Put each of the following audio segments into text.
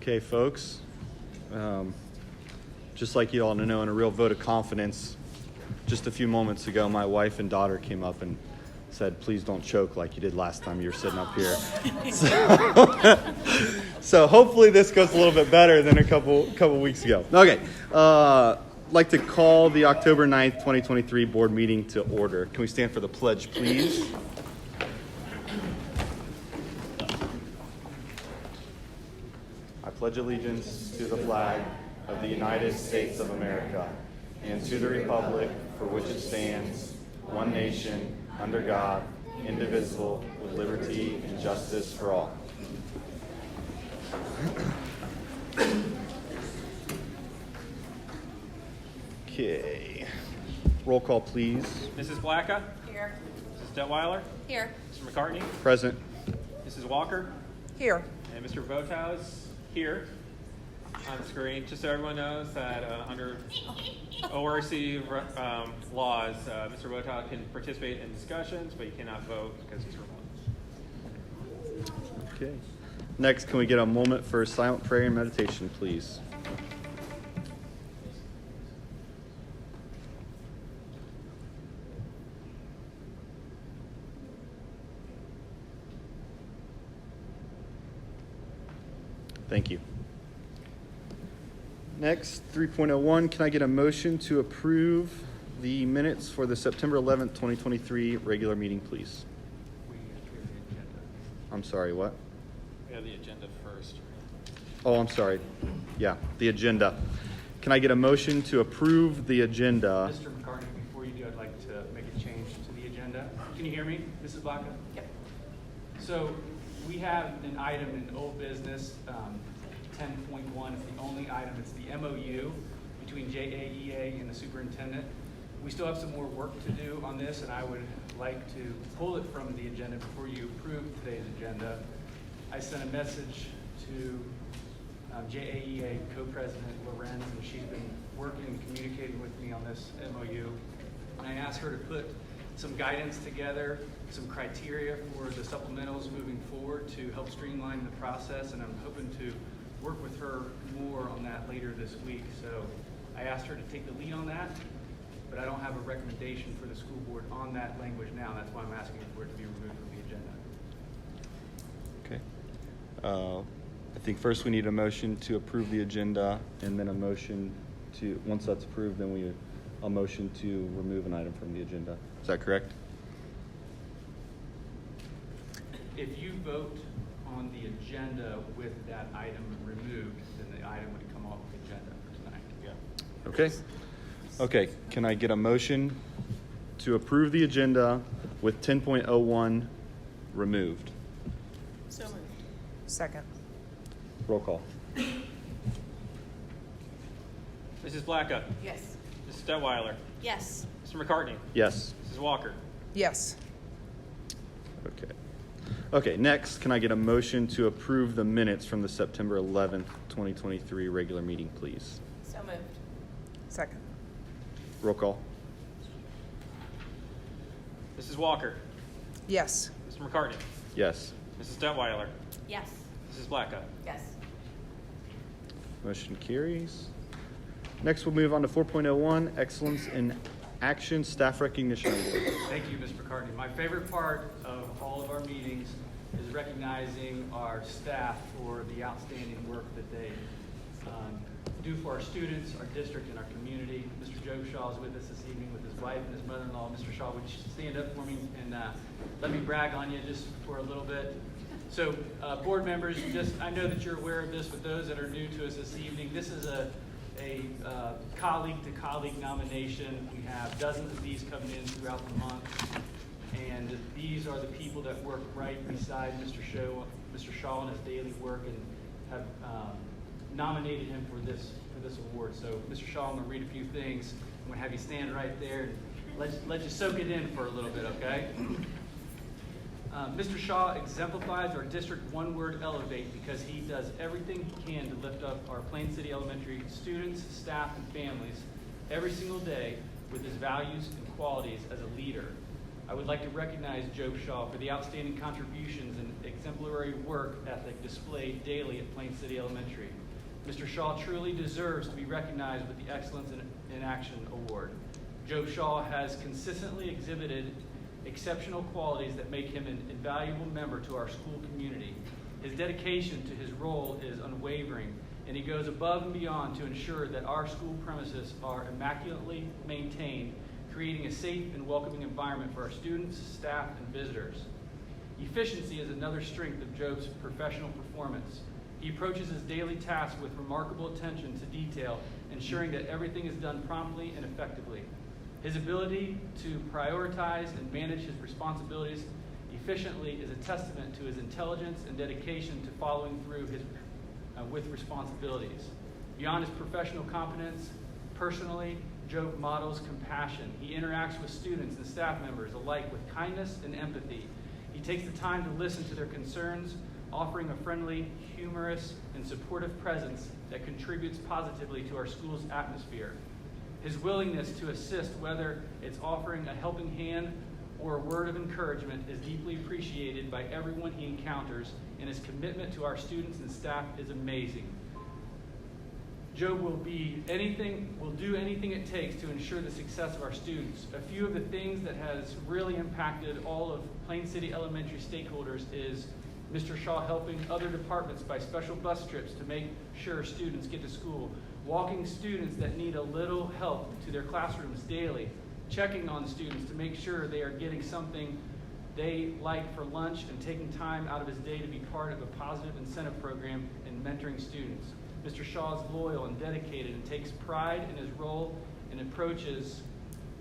Okay, folks. Just like you all know, in a real vote of confidence, just a few moments ago, my wife and daughter came up and said, "Please don't choke like you did last time you were sitting up here." So hopefully this goes a little bit better than a couple weeks ago. Okay. I'd like to call the October 9th, 2023 board meeting to order. Can we stand for the pledge, please? I pledge allegiance to the flag of the United States of America and to the republic for which it stands, one nation, under God, indivisible, with liberty and justice for all. Okay. Roll call, please. Mrs. Blacka? Here. Mrs. Detweiler? Here. Mr. McCartney? Present. Mrs. Walker? Here. And Mr. Votow's here on the screen. Just so everyone knows that under ORC laws, Mr. Votow can participate in discussions, but he cannot vote because he's remote. Okay. Next, can we get a moment for silent prayer and meditation, please? Thank you. Next, 3.01, can I get a motion to approve the minutes for the September 11th, 2023 regular meeting, please? I'm sorry, what? We have the agenda first. Oh, I'm sorry. Yeah, the agenda. Can I get a motion to approve the agenda? Mr. McCartney, before you do, I'd like to make a change to the agenda. Can you hear me, Mrs. Blacka? Yep. So we have an item in old business, 10.1. It's the only item. It's the MOU between JAEA and the superintendent. We still have some more work to do on this, and I would like to pull it from the agenda before you approve today's agenda. I sent a message to JAEA co-president Lorenz, and she's been working and communicating with me on this MOU. And I asked her to put some guidance together, some criteria for the supplementals moving forward to help streamline the process, and I'm hoping to work with her more on that later this week. So I asked her to take the lead on that, but I don't have a recommendation for the school board on that language now. That's why I'm asking for it to be removed from the agenda. Okay. I think first we need a motion to approve the agenda, and then a motion to, once that's approved, then a motion to remove an item from the agenda. Is that correct? If you vote on the agenda with that item removed, then the item would come off the agenda for tonight. Yeah. Okay. Okay. Can I get a motion to approve the agenda with 10.01 removed? So moved. Second. Roll call. Mrs. Blacka? Yes. Mrs. Detweiler? Yes. Mr. McCartney? Yes. Mrs. Walker? Yes. Okay. Okay, next, can I get a motion to approve the minutes from the September 11th, 2023 regular meeting, please? So moved. Second. Roll call. Mrs. Walker? Yes. Mr. McCartney? Yes. Mrs. Detweiler? Yes. Mrs. Blacka? Yes. Motion carries. Next, we'll move on to 4.01, Excellence in Action Staff Recognition Award. Thank you, Mr. McCartney. My favorite part of all of our meetings is recognizing our staff for the outstanding work that they do for our students, our district, and our community. Mr. Joe Shaw is with us this evening with his wife and his mother-in-law. Mr. Shaw, would you stand up for me and let me brag on you just for a little bit? So, board members, I know that you're aware of this, but those that are new to us this evening, this is a colleague-to-colleague nomination. We have dozens of these coming in throughout the month, and these are the people that work right beside Mr. Shaw in his daily work and have nominated him for this award. So, Mr. Shaw, I'm going to read a few things. I'm going to have you stand right there and let you soak it in for a little bit, okay? Mr. Shaw exemplifies our district one-word elevate because he does everything he can to lift up our Plain City Elementary students, staff, and families every single day with his values and qualities as a leader. I would like to recognize Job Shaw for the outstanding contributions and exemplary work ethic displayed daily at Plain City Elementary. Mr. Shaw truly deserves to be recognized with the Excellence in Action Award. Job Shaw has consistently exhibited exceptional qualities that make him an invaluable member to our school community. His dedication to his role is unwavering, and he goes above and beyond to ensure that our school premises are immaculately maintained, creating a safe and welcoming environment for our students, staff, and visitors. Efficiency is another strength of Job's professional performance. He approaches his daily tasks with remarkable attention to detail, ensuring that everything is done promptly and effectively. His ability to prioritize and manage his responsibilities efficiently is a testament to his intelligence and dedication to following through with responsibilities. Beyond his professional competence, personally, Job models compassion. He interacts with students and staff members alike with kindness and empathy. He takes the time to listen to their concerns, offering a friendly, humorous, and supportive presence that contributes positively to our school's atmosphere. His willingness to assist, whether it's offering a helping hand or a word of encouragement, is deeply appreciated by everyone he encounters, and his commitment to our students and staff is amazing. Job will do anything it takes to ensure the success of our students. A few of the things that has really impacted all of Plain City Elementary stakeholders is Mr. Shaw helping other departments by special bus trips to make sure students get to school, walking students that need a little help to their classrooms daily, checking on students to make sure they are getting something they like for lunch, and taking time out of his day to be part of a positive incentive program and mentoring students. Mr. Shaw is loyal and dedicated and takes pride in his role and approaches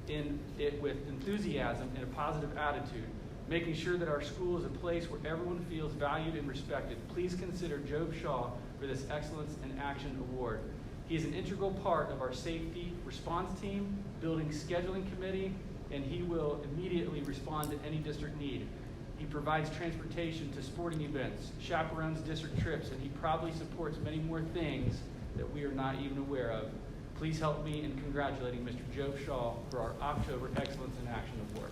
in it with enthusiasm and a positive attitude, making sure that our school is a place where everyone feels valued and respected. Please consider Job Shaw for this Excellence in Action Award. He is an integral part of our safety response team, building scheduling committee, and he will immediately respond to any district need. He provides transportation to sporting events, chaperones district trips, and he probably supports many more things that we are not even aware of. Please help me in congratulating Mr. Job Shaw for our October Excellence in Action Award.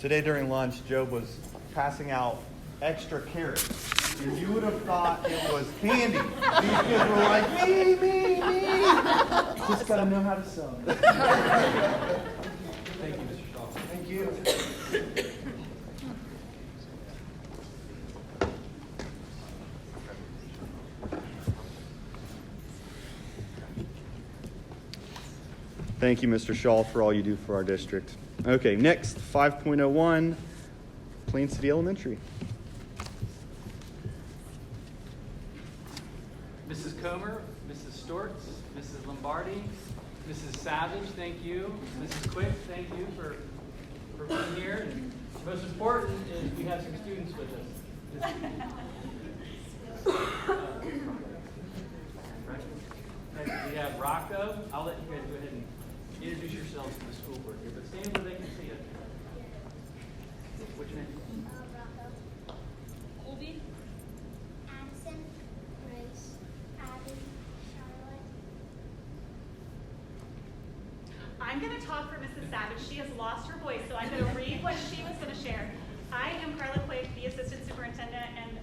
Today during lunch, Job was passing out extra carrots, and you would have thought it was candy. These kids were like, me. Just gotta know how to sell. Thank you, Mr. Shaw. Thank you. Thank you, Mr. Shaw, for all you do for our district. Okay, next, 5.01, Plain City Elementary. Mrs. Comer, Mrs. Stortz, Mrs. Lombardi, Mrs. Savage, thank you. Mrs. Quick, thank you for being here. And most important is we have some students with us. We have Rocco. I'll let you guys go ahead and introduce yourselves to the school board here, but stand where they can see you. What's your name? Rocco. Colby. Addison. Grace. Abby. Charlotte. I'm going to talk for Mrs. Savage. She has lost her voice, so I'm going to read what she was going to share. I am Carla Quake, the assistant superintendent, and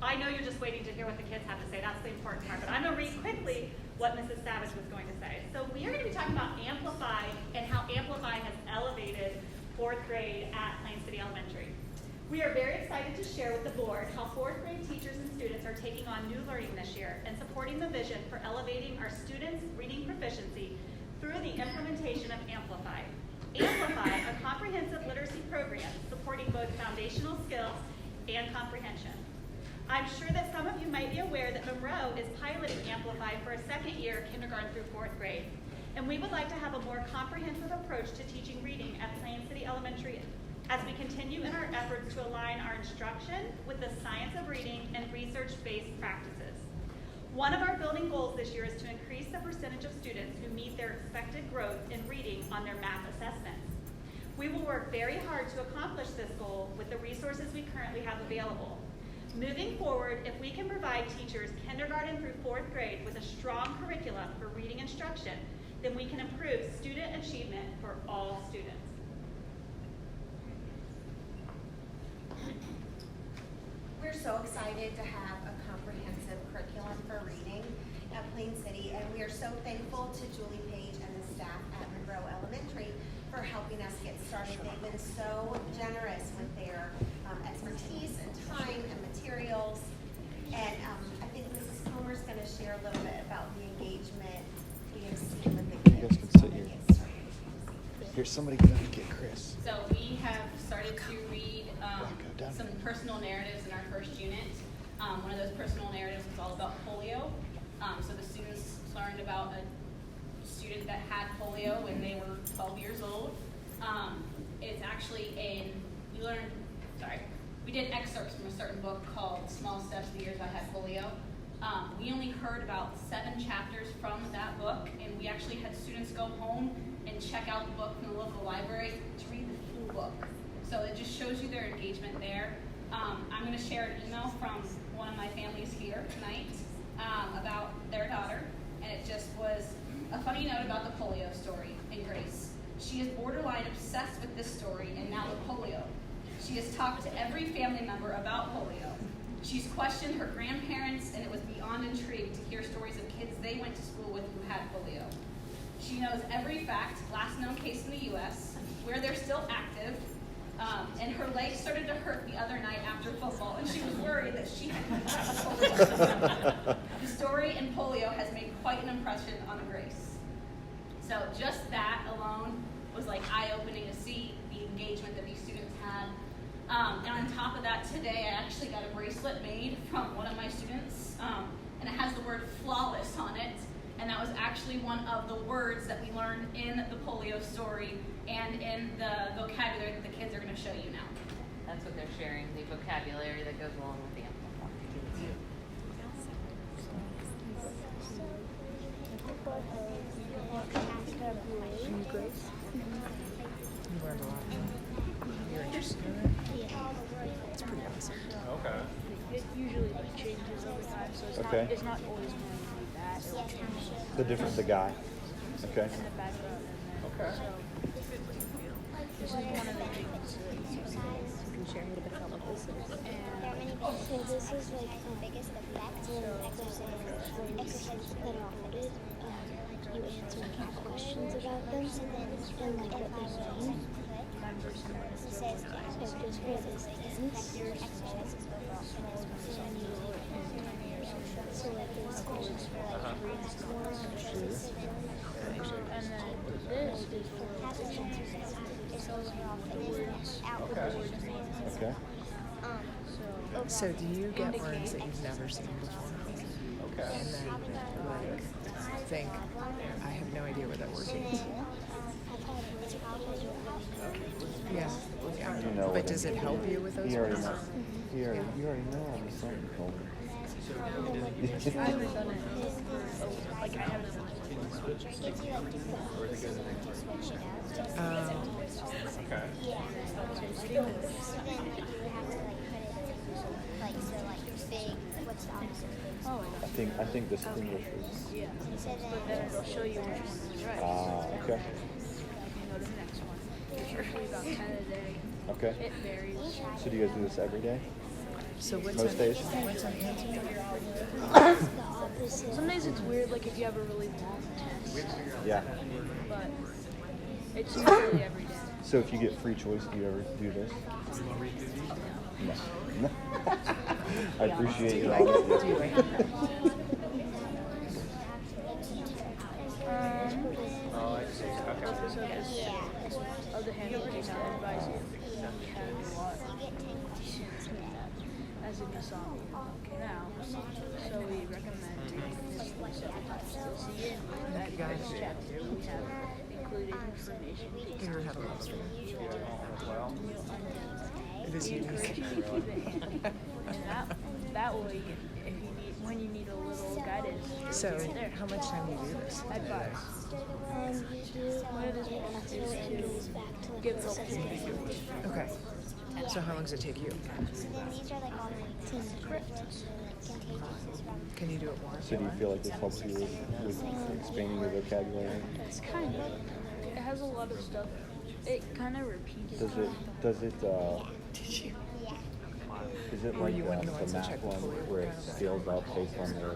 I know you're just waiting to hear what the kids have to say. That's the important part. But I'm going to read quickly what Mrs. Savage was going to say. So we are going to be talking about Amplify and how Amplify has elevated fourth grade at Plain City Elementary. We are very excited to share with the board how fourth grade teachers and students are taking on new learning this year and supporting the vision for elevating our students' reading proficiency through the implementation of Amplify. amplify a comprehensive literacy program supporting both foundational skills and comprehension. I'm sure that some of you might be aware that Monroe is piloting Amplify for a second year kindergarten through 4th grade, and we would like to have a more comprehensive approach to teaching reading at Plain City Elementary as we continue in our efforts to align our instruction with the science of reading and research-based practices. One of our building goals this year is to increase the percentage of students who meet their expected growth in reading on their math assessments. We will work very hard to accomplish this goal with the resources we currently have available. Moving forward, if we can provide teachers kindergarten through 4th grade with a strong curriculum for reading instruction, then we can improve student achievement for all students. We're so excited to have a comprehensive curriculum for reading at Plain City, and we are so thankful to Julie Page and the staff at Monroe Elementary for helping us get started. They've been so generous with their expertise and time and materials. And I think Mrs. Comer's going to share a little bit about the engagement we have seen with the kids. You guys can sit here. Get started. Here's somebody get up and get Chris. So we have started to read some personal narratives in our first unit. One of those personal narratives was all about polio. So the students learned about a student that had polio when they were 12 years old. It's actually we did excerpts from a certain book called Small Steps the Years I Had Polio. We only heard about 7 chapters from that book, and we actually had students go home and check out the book from the local library to read the full book. So it just shows you their engagement there. I'm going to share an email from one of my families here tonight about their daughter, and it just was a funny note about the polio story in Grace. She is borderline obsessed with this story and now with polio. She has talked to every family member about polio. She's questioned her grandparents, and it was beyond intrigued to hear stories of kids they went to school with who had polio. She knows every fact, last known case in the U.S., where they're still active, and her leg started to hurt the other night after football, and she was worried that she had polio. The story in polio has made quite an impression on Grace. So just that alone was like eye-opening to see the engagement that these students had. And on top of that, today I actually got a bracelet made from one of my students, and it has the word flawless on it. And that was actually one of the words that we learned in the polio story and in the vocabulary that the kids are going to show you now. That's what they're sharing, the vocabulary that goes along with the Amplify. You learned a lot. You're interested in it? It's pretty awesome. Okay. It usually changes over time, so it's not always going to be that. It will change The guy. Okay. in the background. And then, Okay. so this is one of the things that you can share a little bit about this. So this is like the biggest effect when exercises that are ordered. You answer questions about them and like what they mean. It says focus for this dance. So like there's questions for like brainstorm And then this is for Okay. So do you get words that you've never seen before? Okay. And then like think, I have no idea what that word means. Yeah. Yeah. You know But what does it help you with those You already words? know. You already know all the something told me. I haven't done it. Like I haven't done Okay. I think this distinguishes. Yeah. But then it'll show you which one is right. Ah, okay. You go to the next one. It's usually about 10 a day. Okay. It varies. So do you guys do this every day? So what's Most days? What's an Some days it's weird, like if you have a really long test, Yeah. but it's usually every day. So if you get free choice, do you ever do this? No. I appreciate your honesty. Do you like it? Oh, I see. Okay. So this see it, that guy's chapter, we have included information. Here, have a look. It is You encourage you to keep it handy. And that way, if you need, when you need a little guidance, So, it's right there. how much time do you do this? Advice. One of the Give it a Okay. So how long does it take you? So then these are like all 19 scripts, like contagious is from. Can you do it once? So do you feel like this helps you with expanding your vocabulary? It's kind of. It has a lot of stuff. It kind of repeats. Does it is it like you want to the answer math check one before where it kind of scales up based on their,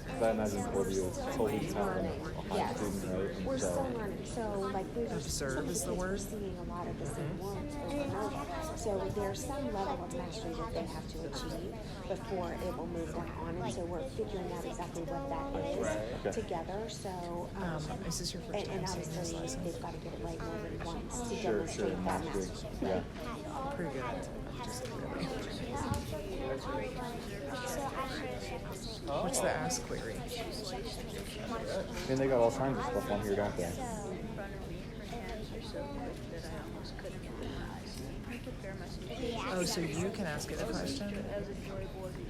because I imagine Colby was Colby's kind of a high student, right? And We're so still learning, so like there's Observe is the word. we're seeing a lot of the same words over and over. So there's some level of mastery that they have to achieve before it will move them on, and so we're figuring out exactly what that is together. So Is this your first and time seeing this obviously lesson? they've got to get it right more than once to Sure, demonstrate that mastery. mastery. Yeah. Pretty good. Just really. What's the ask query? And they got all kinds of stuff on here, don't they? In front of me, her hands are so quick that I almost couldn't memorize. I prepare myself. Oh, so you can ask it a question? As enjoyable as it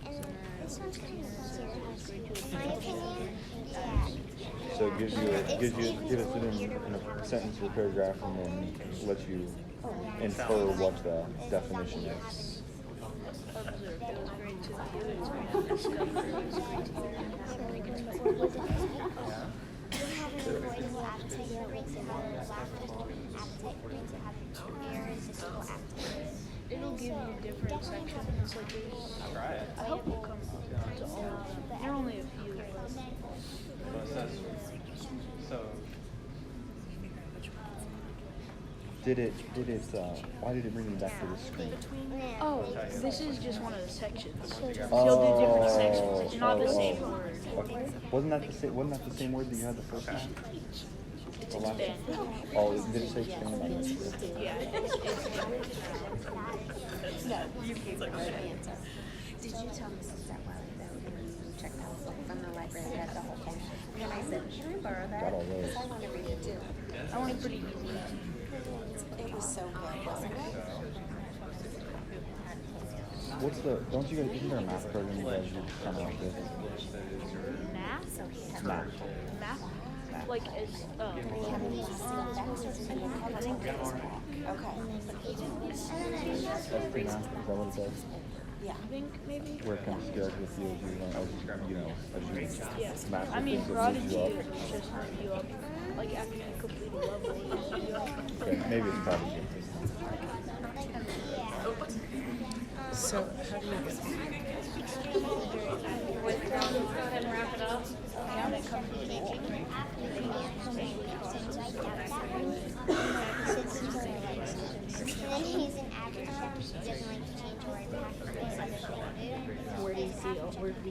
And this one's kind of easier. In my opinion, yeah. So it gives it in a sentence or paragraph, and then lets you infer what the definition is. observed. It was great to view. It's great to discover. It was great to hear. You have an avoidable appetite that brings you have a laughable appetite that brings you have an irresistible appetite. It'll give you different sections. It's like there's. I hope we'll come to all of them. There are only a few. So, Why did it bring me back to this screen? Oh, this is just one of the sections. You'll do different sections. It's not the same word. Okay. Wasn't that the same word that you had the first time? It's expand. Oh, did it say expand? Yeah. Did you tell Mrs. Detweiler that when you checked out the book from the library read the whole thing? And I said, can I borrow that? Got all those. Because I want to read it too. I want it pretty easy. It was so good, wasn't it? Don't you guys, isn't there a math program you guys use kind of like this? Math? Math. Math? Like it's I think it's okay. SP math, is that what it does? Yeah. I think maybe. Where it kind of scales with you as you learn, as you Yeah. master I mean, things that prodigy lift you is just lift you up. Like after you complete a level, it lifts you up. Okay, maybe it's prodigy. So how do you get? Go ahead and wrap it up. And then he's an avatar. He doesn't like to change words. Where do you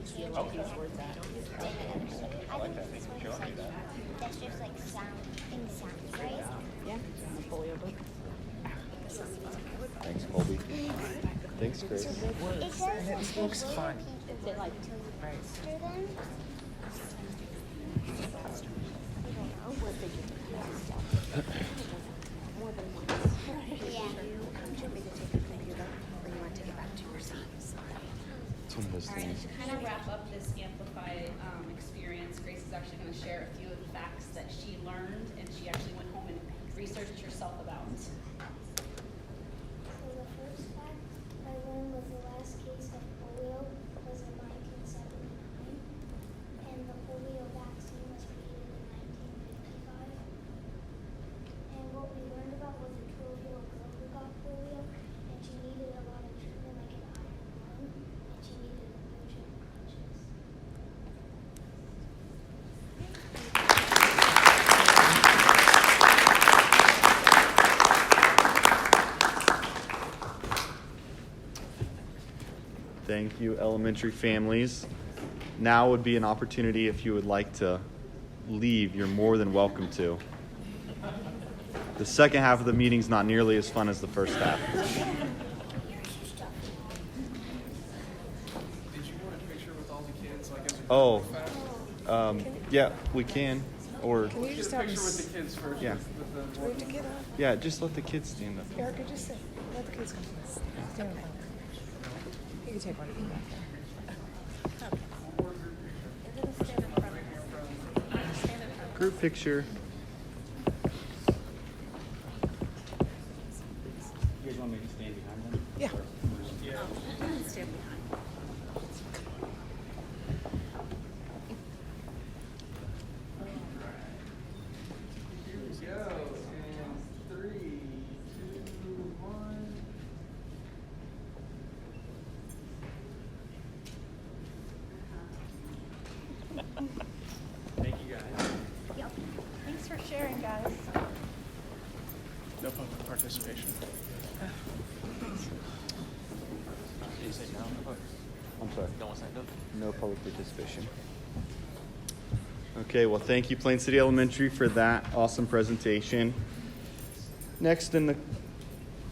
see a lot of these words at? I think this one is like, that's just like sound, in sounds, right? Yeah, I'm a folio book. Thanks, Colby. Thanks, Grace. It does And it looks fun. until you master them. More than once. Yeah. Do you want me to take a computer or you want to take it back to your seats? It's one of those All right, things. to kind of wrap up this Amplify experience, Grace is actually going to share a few of the facts that she learned and she actually went home and researched herself about. So the first fact I learned was the last case of polio was in 1979, and the polio vaccine was created in 1955. And what we learned about was a 12-year-old girl who got polio, and she needed a lot of treatment, like an iron lung, and she needed a potion of crutches. Thank you, elementary families. Now would be an opportunity if you would like to leave, you're more than welcome to. The second half of the meeting's not nearly as fun as the first half. Did you want a picture with all all the kids, like as a Oh, photo? yeah, we can. Or Can you just Get a have picture them with the kids first. Yeah. With the Do we have to get up? yeah, just let the kids stand up. Erica, just sit. Let the kids come. Stand in front. You can take one of them back there. We're gonna stand in front of her. Stand in front. Group picture. You guys want me to stand behind them? Yeah. Stand behind. Here we go. And 3, 2, 1. Thank you guys. Yep. Thanks for sharing, guys. No public participation. You say no? I'm sorry. No one signed up? No public participation. Okay, well, thank you, Plain City Elementary, for that awesome presentation. Next in the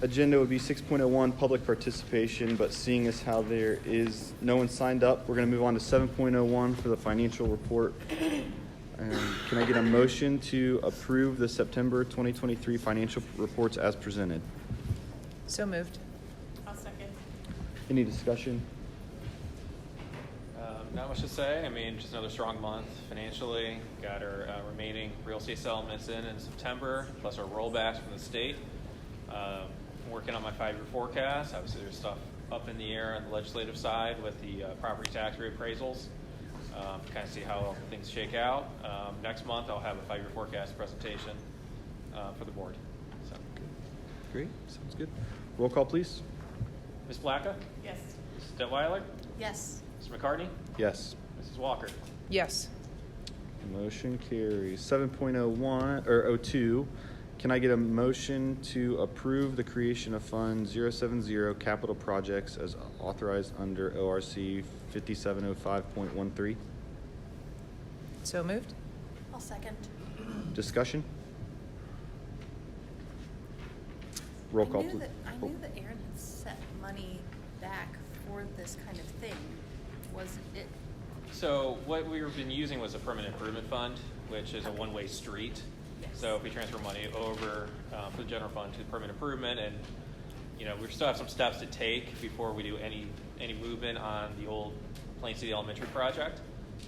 agenda would be 6.01, public participation, but seeing as how there is no one signed up, we're going to move on to 7.01 for the financial report. Can I get a motion to approve the September 2023 financial reports as presented? So moved. I'll second. Any discussion? Not much to say. I mean, just another strong month financially. Got our remaining real estate settlements in September, plus our rollbacks from the state. Working on my 5-year forecast. Obviously, there's stuff up in the air on the legislative side with the property tax reappraisals. Kind of see how things shake out. Next month, I'll have a 5-year forecast presentation for the board. So, Great, sounds good. Roll call, please. Ms. Blacka? Yes. Mrs. Detweiler? Yes. Mr. McCartney? Yes. Mrs. Walker? Yes. Motion carries. 7.01 or 02. Can I get a motion to approve the creation of Fund 070 capital projects as authorized under ORC 5705.13? So moved. I'll second. Discussion? Roll call, please. I knew that Aaron had set money back for this kind of thing. Was it? So what we've been using was a permanent improvement fund, which is a one-way street. Yes. So if we transfer money over from the general fund to permanent improvement, and we still have some steps to take before we do any movement on the old Plain City Elementary project.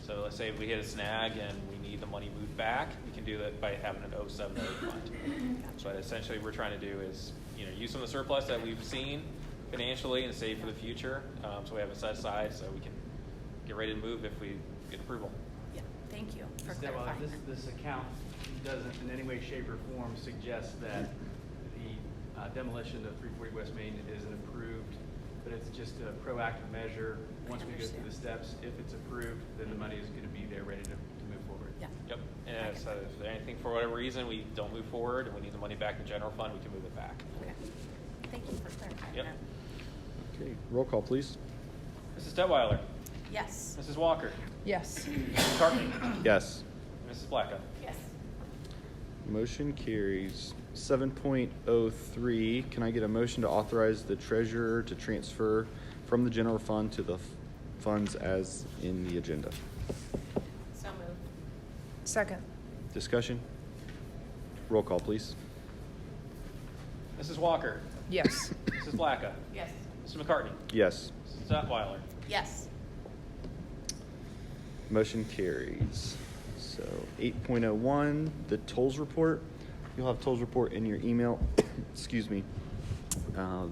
So let's say we hit a snag and we need the money moved back, we can do that by having an 070 fund. But essentially, what we're trying to do is use some of the surplus that we've seen financially and save for the future. So we have it set aside so we can get ready to move if we get approval. Yeah. Thank you for Well, clarifying. this account doesn't in any way, shape, or form suggest that the demolition of 340 West Main isn't approved, but it's just a proactive measure. Once we go through the steps, if it's approved, then the money is going to be there ready to move forward. Yeah. Yep. And so if anything, for whatever reason, we don't move forward and we need the money back in general fund, we can move it back. Okay. Thank you for clarifying Yep. that. Okay, roll call, please. Mrs. Detweiler? Yes. Mrs. Walker? Yes. Mrs. McCartney? Yes. Mrs. Blacka? Yes. Motion carries. 7.03, can I get a motion to authorize the treasurer to transfer from the general fund to the funds as in the agenda? So moved. Second. Discussion? Roll call, please. Mrs. Walker? Yes. Mrs. Blacka? Yes. Mr. McCartney? Yes. Mrs. Detweiler? Yes. Motion carries. So 8.01, the tolls report. You'll have tolls report in your email. Excuse me.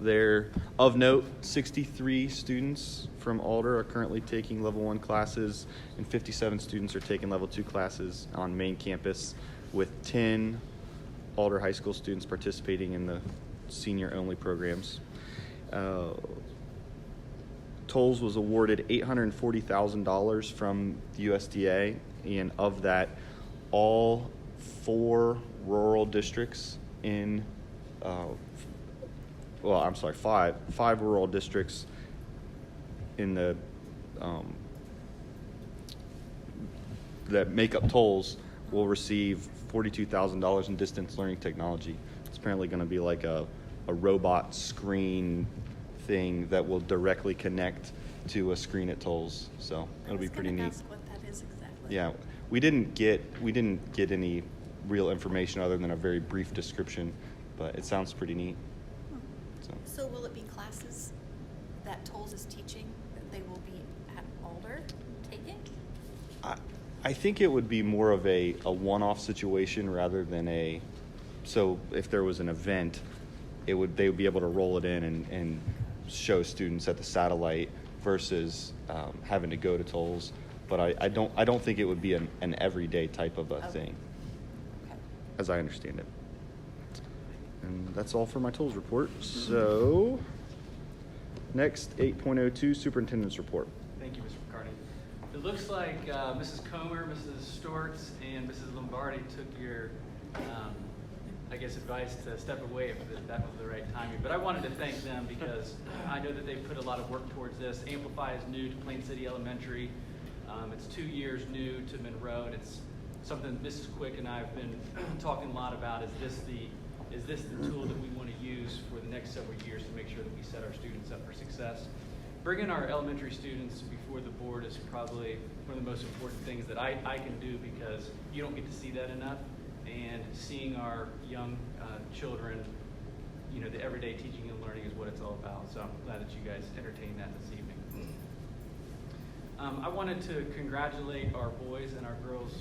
There, of note, 63 students from Alder are currently taking level 1 classes, and 57 students are taking level 2 classes on main campus, with 10 Alder High School students participating in the senior-only programs. Tolls was awarded $840,000 from the USDA, and of that, all 4 rural districts in, five rural districts in the that make up tolls will receive $42,000 in distance learning technology. It's apparently going to be like a robot screen thing that will directly connect to a screen at tolls, so it'll be pretty neat. Ask what that is exactly. Yeah, we didn't get any real information other than a very brief description, but it sounds pretty neat. So will it be classes that Tolls is teaching that they will be at Alder taking? I think it would be more of a one-off situation rather than so if there was an event, they would be able to roll it in and show students at the satellite versus having to go to tolls. But I don't think it would be an everyday type of a thing, as I understand it. And that's all for my tolls report. So next, 8.02 Superintendent's Report. Thank you, Mr. McCarty. It looks like Mrs. Comer, Mrs. Stortz, and Mrs. Lombardi took your, advice to step away if that was the right timing. But I wanted to thank them because I know that they put a lot of work towards this. Amplify is new to Plain City Elementary. It's 2 years new to Monroe, and it's something Mrs. Quick and I have been talking a lot about. Is this the tool that we want to use for the next several years to make sure that we set our students up for success? Bringing our elementary students before the board is probably one of the most important things that I can do because you don't get to see that enough. And seeing our young children, the everyday teaching and learning is what it's all about. So I'm glad that you guys entertained that this evening. I wanted to congratulate our boys and our girls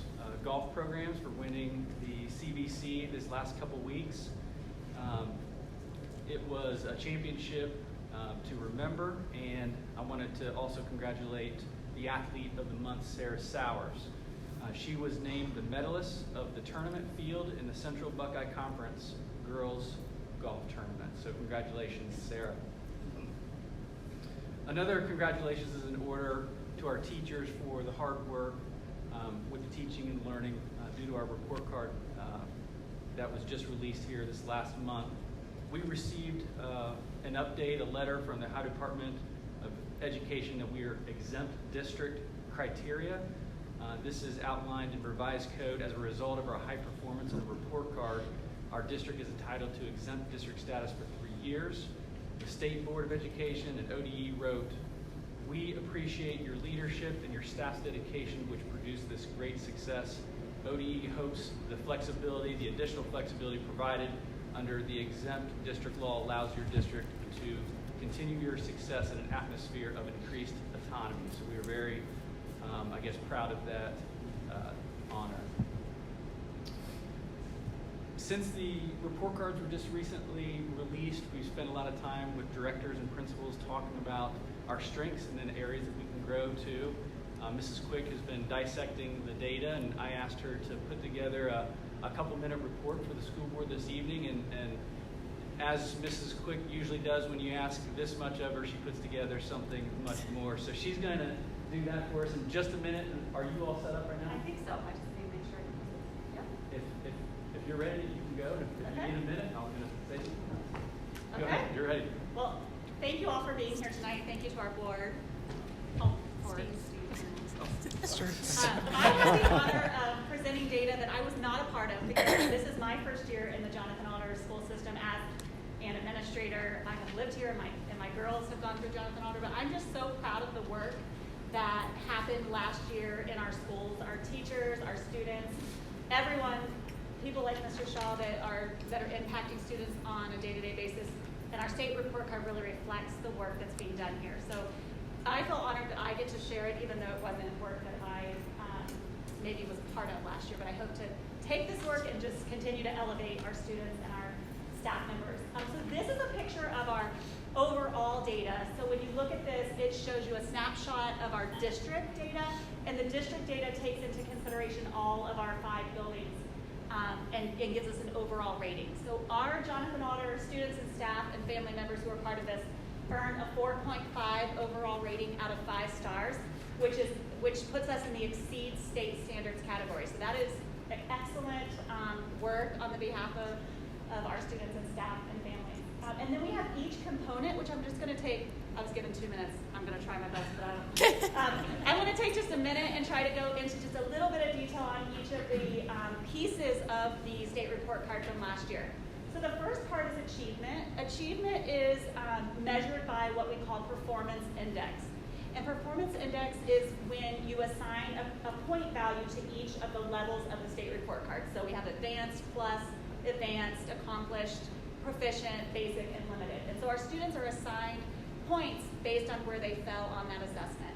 golf programs for winning the CBC this last couple weeks. It was a championship to remember, and I wanted to also congratulate the Athlete of the Month, Sarah Sowers. She was named the medalist of the tournament field in the Central Buckeye Conference Girls Golf Tournament. So congratulations, Sarah. Another congratulations is in order to our teachers for the hard work with the teaching and learning due to our report card that was just released here this last month. We received an update, a letter from the Ohio Department of Education that we are exempt district criteria. This is outlined in revised code. As a result of our high performance on the report card, our district is entitled to exempt district status for 3 years. The State Board of Education and ODE wrote, "We appreciate your leadership and your staff's dedication which produced this great success. ODE hopes the additional flexibility provided under the exempt district law allows your district to continue your success in an atmosphere of increased autonomy." So we are very, proud of that honor. Since the report cards were just recently released, we've spent a lot of time with directors and principals talking about our strengths and then areas that we can grow to. Mrs. Quick has been dissecting the data, and I asked her to put together a couple-minute report for the school board this evening. And as Mrs. Quick usually does when you ask this much of her, she puts together something much more. So she's going to do that for us in just a minute. Are you all set up right now? I think so. I just need to make sure. Yeah. If you're ready, you can go. And if you need a minute, I'm going to say something. Go Okay. ahead. You're ready. Well, thank you all for being here tonight. Thank you to our board. I have the honor of presenting data that I was not a part of because this is my first year in the Jonathan Alder school system as an administrator. I have lived here and my girls have gone through Jonathan Alder, but I'm just so proud of the work that happened last year in our schools, our teachers, our students, everyone, people like Mr. Shaw that are impacting students on a day-to-day basis. And our state report card really reflects the work that's being done here. So I feel honored that I get to share it, even though it wasn't work that I maybe was part of last year. But I hope to take this work and just continue to elevate our students and our staff members. So this is a picture of our overall data. So when you look at this, it shows you a snapshot of our district data. And the district data takes into consideration all of our 5 buildings and gives us an overall rating. So our Jonathan Alder students and staff and family members who are part of this earn a 4.5 overall rating out of 5 stars, which puts us in the exceeds state standards category. So that is excellent work on the behalf of our students and staff and families. And then we have each component, which I'm just going to take. I was given 2 minutes. I'm going to try my best, but I want to take just a minute and try to go into just a little bit of detail on each of the pieces of the state report card from last year. So the first part is achievement. Achievement is measured by what we call performance index. And performance index is when you assign a point value to each of the levels of the state report card. So we have advanced, plus, advanced, accomplished, proficient, basic, and limited. And so our students are assigned points based on where they fell on that assessment.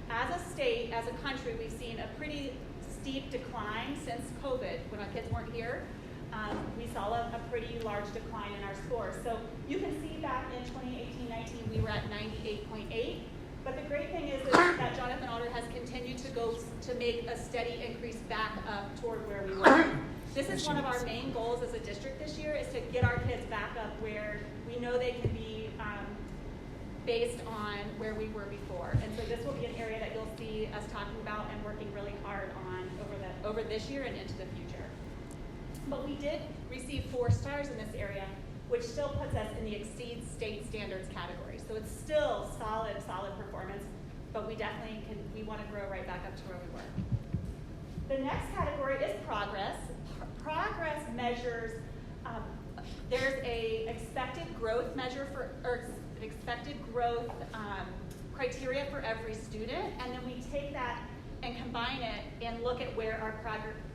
As a state, as a country, we've seen a pretty steep decline since COVID. When our kids weren't here, we saw a pretty large decline in our scores. So you can see back in 2018-19, we were at 98.8. But the great thing is that Jonathan Alder has continued to make a steady increase back up toward where we were. This is one of our main goals as a district this year, is to get our kids back up where we know they can be based on where we were before. And so this will be an area that you'll see us talking about and working really hard on over this year and into the future. But we did receive 4 stars in this area, which still puts us in the exceed state standards category. So it's still solid performance, but we definitely we want to grow right back up to where we were. The next category is progress. Progress measures, there's a expected growth measure or an expected growth criteria for every student, and then we take that and combine it and look at where our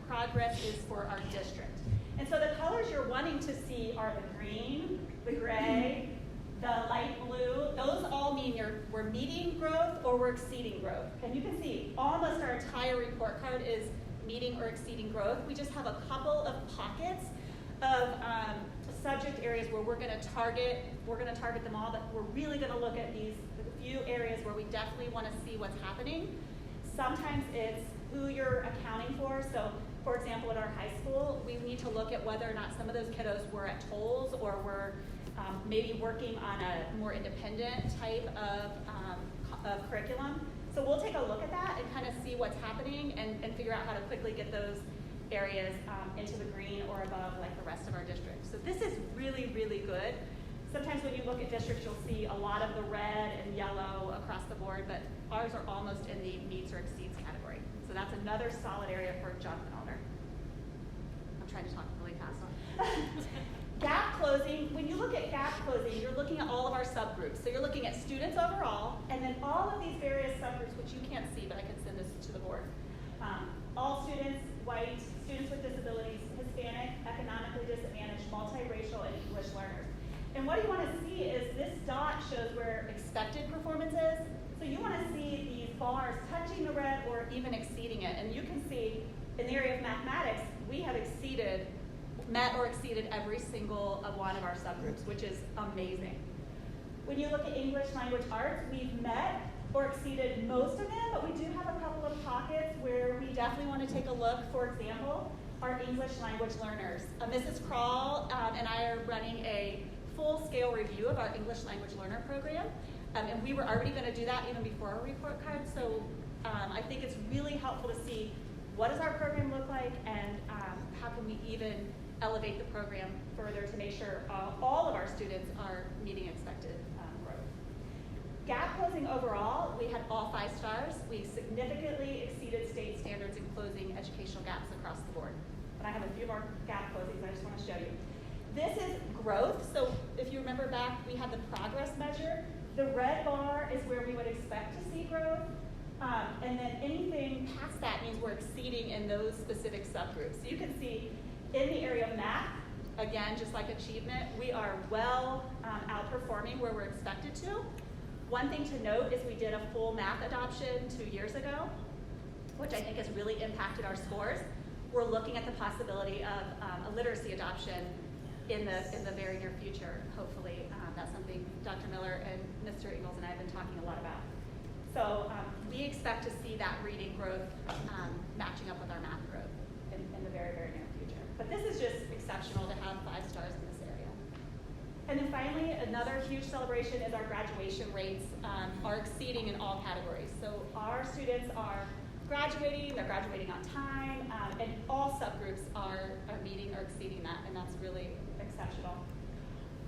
progress is for our district. And so the colors you're wanting to see are the green, the gray, the light blue. Those all mean we're meeting growth or we're exceeding growth. And you can see almost our entire report card is meeting or exceeding growth. We just have a couple of pockets of subject areas where we're going to target them all, but we're really going to look at these few areas where we definitely want to see what's happening. Sometimes it's who you're accounting for. So, for example, at our high school, we need to look at whether or not some of those kiddos were at tolls or were maybe working on a more independent type of curriculum. So we'll take a look at that and kind of see what's happening and figure out how to quickly get those areas into the green or above like the rest of our district. So this is really, really good. Sometimes when you look at districts, you'll see a lot of the red and yellow across the board, but ours are almost in the meets or exceeds category. So that's another solid area for Jonathan Alder. I'm trying to talk really fast on. Gap closing, when you look at gap closing, you're looking at all of our subgroups. So you're looking at students overall, and then all of these various subgroups, which you can't see, but I can send this to the board. All students, white, students with disabilities, Hispanic, economically disadvantaged, multiracial, and English learners. And what you want to see is this dot shows where expected performance is. So you want to see these bars touching the red or even exceeding it. And you can see in the area of mathematics, we have met or exceeded every single one of our subgroups, which is amazing. When you look at English language arts, we've met or exceeded most of them, but we do have a couple of pockets where we definitely want to take a look. For example, our English language learners. Mrs. Kroll and I are running a full-scale review of our English language learner program, and we were already going to do that even before our report card, so I think it's really helpful to see what does our program look like and how can we even elevate the program further to make sure all of our students are meeting expected growth. Gap closing overall, we had all 5 stars. We significantly exceeded state standards in closing educational gaps across the board. But I have a few more gap closings I just want to show you. This is growth. So if you remember back, we had the progress measure. The red bar is where we would expect to see growth. And then anything past that means we're exceeding in those specific subgroups. So you can see in the area of math, again, just like achievement, we are well outperforming where we're expected to. One thing to note is we did a full math adoption 2 years ago, which I think has really impacted our scores. We're looking at the possibility of a literacy adoption in the very near future, hopefully. That's something Dr. Miller and Mr. Ingalls and I have been talking a lot about. So we expect to see that reading growth matching up with our math growth in the very, very near future. But this is just exceptional to have 5 stars in this area. And then finally, another huge celebration is our graduation rates are exceeding in all categories. So our students are graduating, they're graduating on time, and all subgroups are meeting or exceeding that, and that's really exceptional.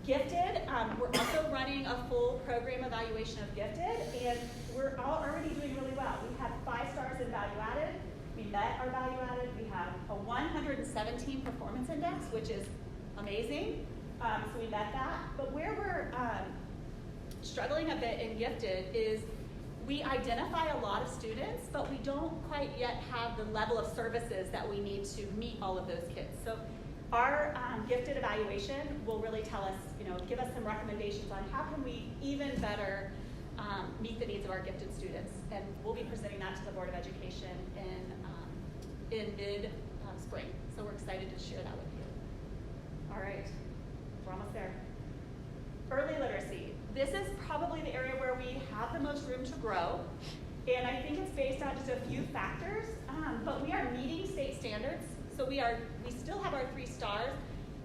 Gifted, we're also running a full program evaluation of Gifted, and we're already doing really well. We have 5 stars in value added. We met our value added. We have a 117 performance index, which is amazing. So we met that. But where we're struggling a bit in Gifted is we identify a lot of students, but we don't quite yet have the level of services that we need to meet all of those kids. So our gifted evaluation will really tell us, give us some recommendations on how can we even better meet the needs of our gifted students. And we'll be presenting that to the Board of Education in mid-spring. So we're excited to share that with you. All right, we're almost there. Early literacy. This is probably the area where we have the most room to grow. And I think it's based on just a few factors, but we are meeting state standards. So we still have our 3 stars,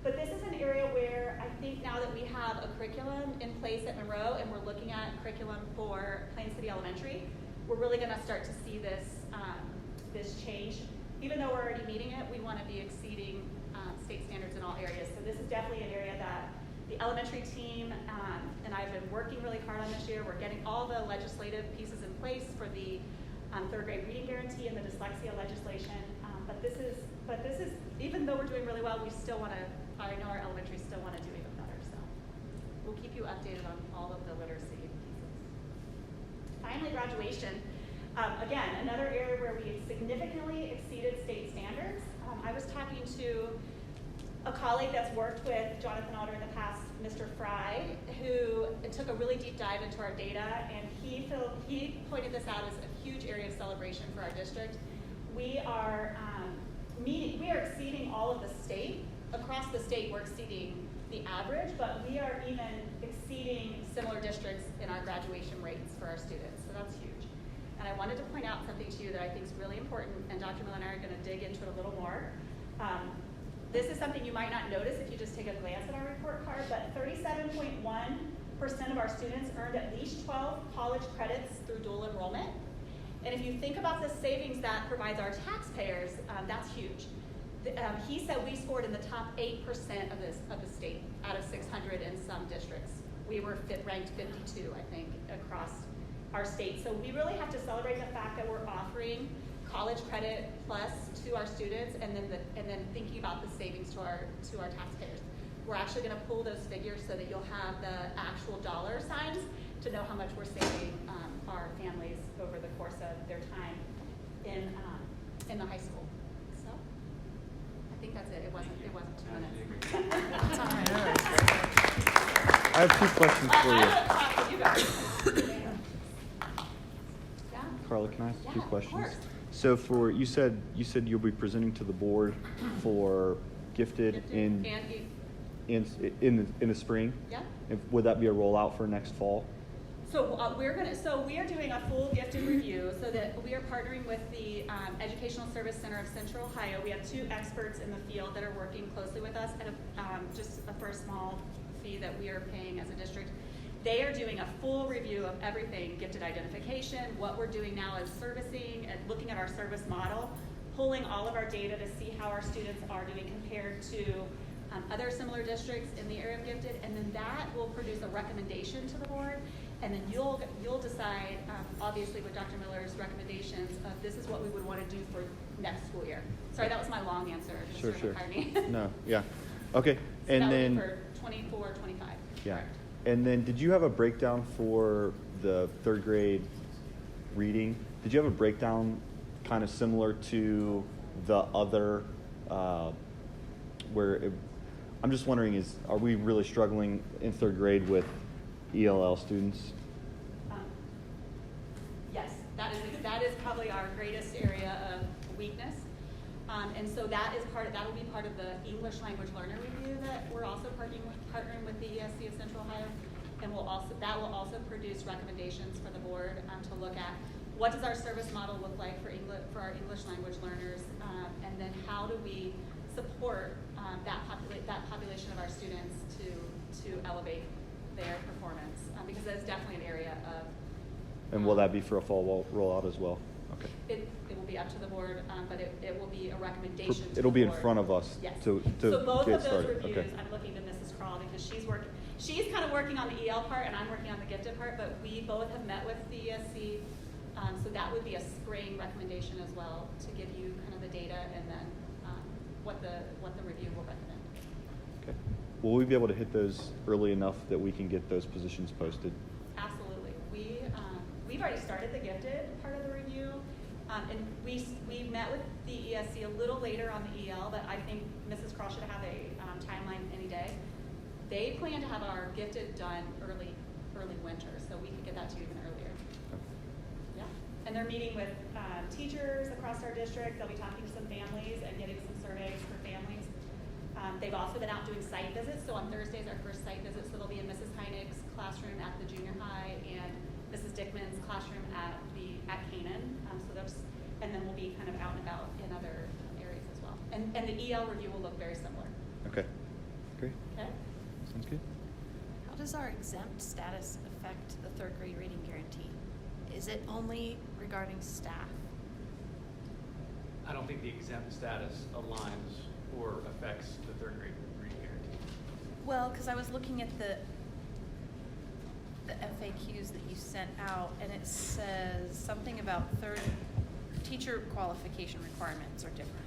but this is an area where I think now that we have a curriculum in place at Monroe and we're looking at curriculum for Plain City Elementary, we're really gonna start to see this, this change. Even though we're already meeting it, we wanna be exceeding state standards in all areas. So this is definitely an area that the elementary team and I've been working really hard on this year. We're getting all the legislative pieces in place for the 3rd grade reading guarantee and the dyslexia legislation. But this is, even though we're doing really well, we still want to, I know our elementary still want to do even better. So we'll keep you updated on all of the literacy pieces. Finally, graduation. Again, another area where we significantly exceeded state standards. I was talking to a colleague that's worked with Jonathan Alder in the past, Mr. Fry, who took a really deep dive into our data, and he pointed this out as a huge area of celebration for our district. We are exceeding all of the state. Across the state, we're exceeding the average, but we are even exceeding similar districts in our graduation rates for our students, so that's huge. And I wanted to point out something to you that I think is really important, and Dr. Miller and I are going to dig into it a little more. This is something you might not notice if you just take a glance at our report card, but 37.1% of our students earned at least 12 college credits through dual enrollment. And if you think about the savings that provides our taxpayers, that's huge. He said we scored in the top 8% of the state out of 600 in some districts. We were ranked 52, I think, across our state. So we really have to celebrate the fact that we're offering college credit plus to our students, and then thinking about the savings to our taxpayers. We're actually going to pull those figures so that you'll have the actual dollar signs to know how much we're saving our families over the course of their time in the high school. So I think that's it. It wasn't 2 minutes. I have 2 questions for you. Yeah. Carla, can I ask 2 questions? Of course. So you said you'll be presenting to the board for gifted in the spring. Yeah. Would that be a rollout for next fall? So we are doing a full gifted review, so that we are partnering with the Educational Service Center of Central Ohio. We have 2 experts in the field that are working closely with us at for a small fee that we are paying as a district. They are doing a full review of everything, gifted identification, what we're doing now is servicing, and looking at our service model, pulling all of our data to see how our students are doing compared to other similar districts in the area of gifted, and then that will produce a recommendation to the board, and then you'll decide, obviously with Dr. Miller's recommendations, of this is what we would want to do for next school year. Sorry, that was my long answer, Mr. Sure. McCartney. No, yeah. Okay, So and that then would be for 24, 25. yeah. Correct. And then did you have a breakdown for the 3rd grade reading? Did you have a breakdown kind of similar to the other I'm just wondering, are we really struggling in 3rd grade with ELL students? Yes, that is probably our greatest area of weakness. And so that will be part of the English language learner review that we're also partnering with the ESC of Central Ohio, and that will also produce recommendations for the board to look at what does our service model look like for our English language learners, and then how do we support that population of our students to elevate their performance, because that is definitely an area of. And will that be for a fall rollout as well? Okay. It will be up to the board, but it will be a recommendation. It'll be in board. front of us. Yes. To so both get of those started. reviews, Okay. I'm looking to Mrs. Crawl because she's kind of working on the EL part and I'm working on the gifted part, but we both have met with the ESC, so that would be a spring recommendation as well to give you kind of the data and then what the review will recommend. Okay. Will we be able to hit those early enough that we can get those positions posted? Absolutely. We we've already started the gifted part of the review. And we met with the ESC a little later on the EL, but I think Mrs. Cross should have a timeline any day. They plan to have our gifted done early winter, so we could get that to you even earlier. Yeah, and they're meeting with teachers across our district. They'll be talking to some families and getting some surveys for families. They've also been out doing site visits. So on Thursdays, our first site visit. So they'll be in Mrs. Heinig's classroom at the junior high and Mrs. Dickman's classroom at Canaan. And then we'll be kind of out and about in other areas as well. And the EL review will look very similar. Okay, great. Okay. Sounds good. How does our exempt status affect the third grade reading guarantee? Is it only regarding staff? I don't think the exempt status aligns or affects the third grade reading guarantee. Well, because I was looking at the FAQs that you sent out, and it says something about teacher qualification requirements are different.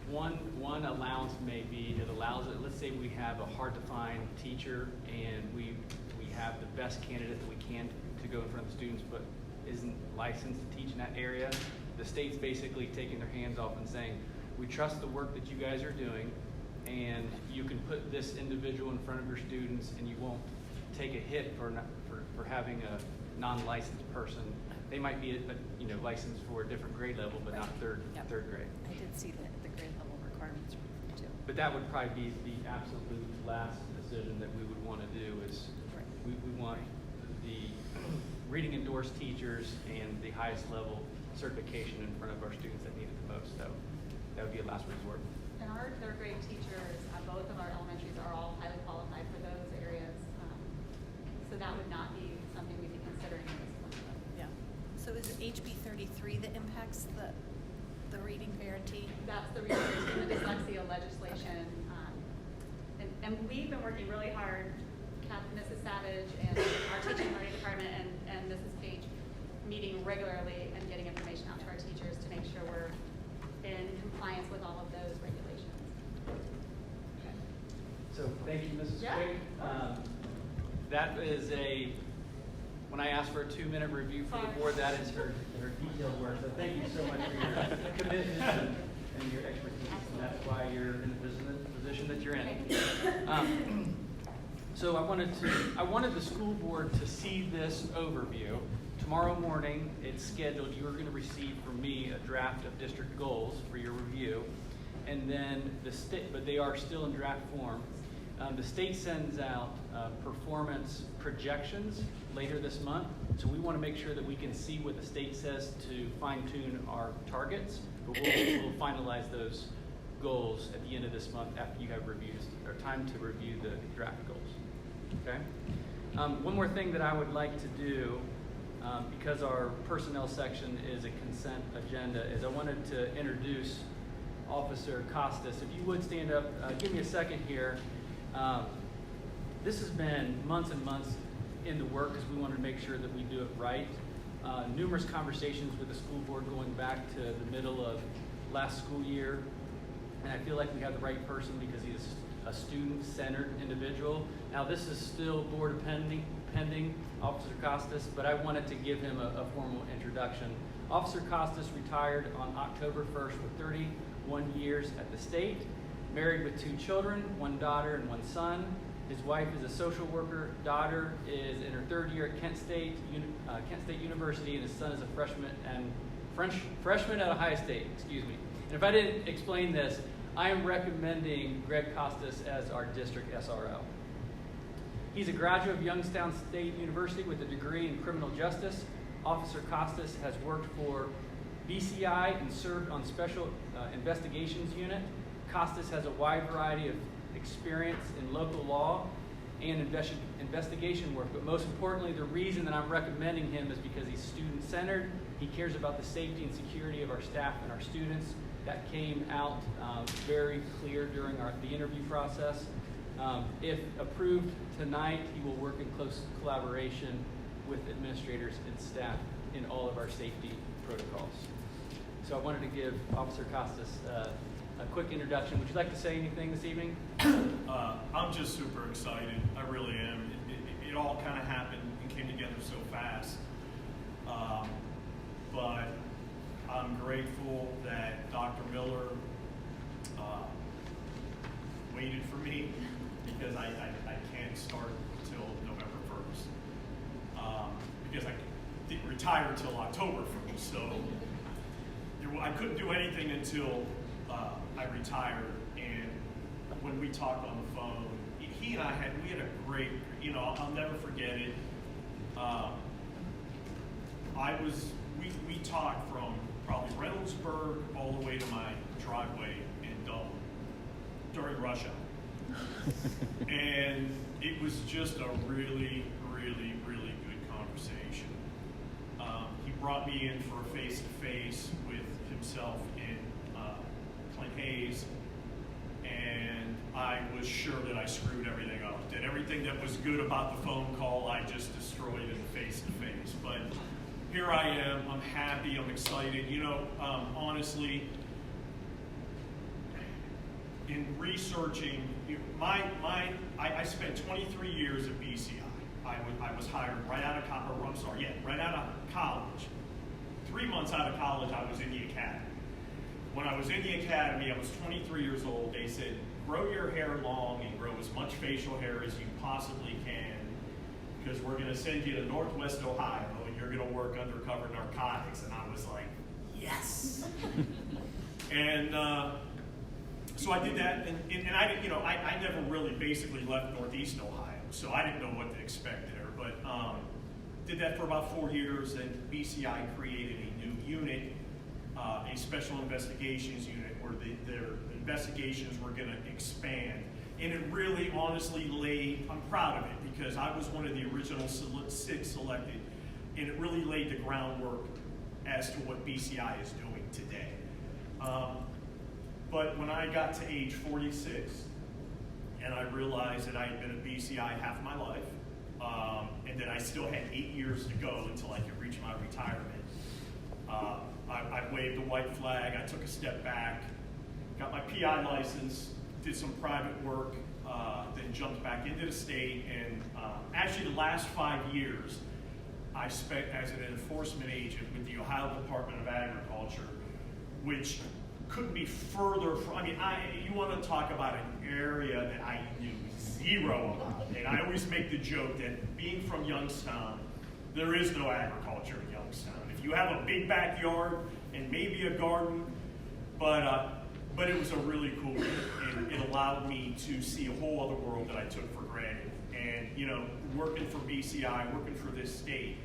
One allowance may be, it allows it, let's say we have a hard to find teacher and we have the best candidate that we can to go in front of the students, but isn't licensed to teach in that area. The state's basically taking their hands off and saying, we trust the work that you guys are doing, and you can put this individual in front of your students and you won't take a hit for having a non-licensed person. They might be licensed for a different grade level, but not third grade. I did see the grade level requirements too. But that would probably be the absolute last decision that we would want to do is we want the reading endorsed teachers and the highest level certification in front of our students that need it the most. So that would be a last resort. And our third grade teachers at both of our elementaries are all highly qualified for those areas. So that would not be something we'd be considering at this point. Yeah. So is it HB 33 that impacts the reading guarantee? That's the research in the dyslexia legislation. And we've been working really hard, Mrs. Savage and our teaching learning department and Mrs. Page meeting regularly and getting information out to our teachers to make sure we're in compliance with all of those regulations. Okay. So thank you, Mrs. Yeah. Quick. That is when I asked for a 2-minute review for the board, that is her detailed work. So thank you so much for your commitment and your expertise, and that's why you're in the position that you're in. So I wanted the school board to see this overview. Tomorrow morning, it's scheduled. You are going to receive from me a draft of district goals for your review, and then but they are still in draft form. The state sends out performance projections later this month, so we want to make sure that we can see what the state says to fine-tune our targets, but we'll finalize those goals at the end of this month after you have time to review the draft goals. Okay? One more thing that I would like to do, because our personnel section is a consent agenda, is I wanted to introduce Officer Costas. If you would stand up, give me a second here. This has been months and months in the work because we wanted to make sure that we do it right. Numerous conversations with the school board going back to the middle of last school year, and I feel like we have the right person because he's a student-centered individual. Now this is still board pending, Officer Costas, but I wanted to give him a formal introduction. Officer Costas retired on October 1st with 31 years at the state, married with 2 children, 1 daughter and 1 son. His wife is a social worker, daughter is in her 3rd year at Kent State University, and his son is a freshman at Ohio State, excuse me. And if I didn't explain this, I am recommending Greg Costas as our district SRO. He's a graduate of Youngstown State University with a degree in criminal justice. Officer Costas has worked for BCI and served on Special Investigations Unit. Costas has a wide variety of experience in local law and investigation work, but most importantly, the reason that I'm recommending him is because he's student-centered. He cares about the safety and security of our staff and our students. That came out very clear during the interview process. If approved tonight, he will work in close collaboration with administrators and staff in all of our safety protocols. So I wanted to give Officer Costas a quick introduction. Would you like to say anything this evening? I'm just super excited. I really am. It all kind of happened and came together so fast. But I'm grateful that Dr. Miller waited for me, because I can't start until November 1st. Because I didn't retire until October 1st. So I couldn't do anything until I retired. And when we talked on the phone, he and we had a great, I'll never forget it. We talked from probably Reynoldsburg all the way to my driveway in Dublin during rush hour. And it was just a really, really, really good conversation. He brought me in for a face-to-face with himself and Clint Hayes, and I was sure that I screwed everything up, that everything that was good about the phone call I just destroyed in the face-to-face. But here I am, I'm happy, I'm excited. Honestly, in researching, I spent 23 years at BCI. I was hired right out of college. 3 months out of college, I was in the academy. When I was in the academy, I was 23 years old. They said, grow your hair long and grow as much facial hair as you possibly can, because we're going to send you to Northwest Ohio and you're going to work undercover narcotics. And I was like, yes. And so I did that, and I never really basically left Northeast Ohio, so I didn't know what to expect there. But did that for about 4 years, and BCI created a new unit, a special investigations unit, where their investigations were going to expand. And it really, honestly, I'm proud of it, because I was one of the original 6 selected, and it really laid the groundwork as to what BCI is doing today. But when I got to age 46, and I realized that I had been at BCI half my life, and that I still had 8 years to go until I could reach my retirement, I waved the white flag, I took a step back, got my PI license, did some private work, then jumped back into the state, and actually the last 5 years I spent as an enforcement agent with the Ohio Department of Agriculture, which couldn't be further from, you want to talk about an area that I knew zero about. And I always make the joke that being from Youngstown, there is no agriculture in Youngstown. If you have a big backyard and maybe a garden, but it was a really cool thing, and it allowed me to see a whole other world that I took for granted. And working for BCI, working for this state,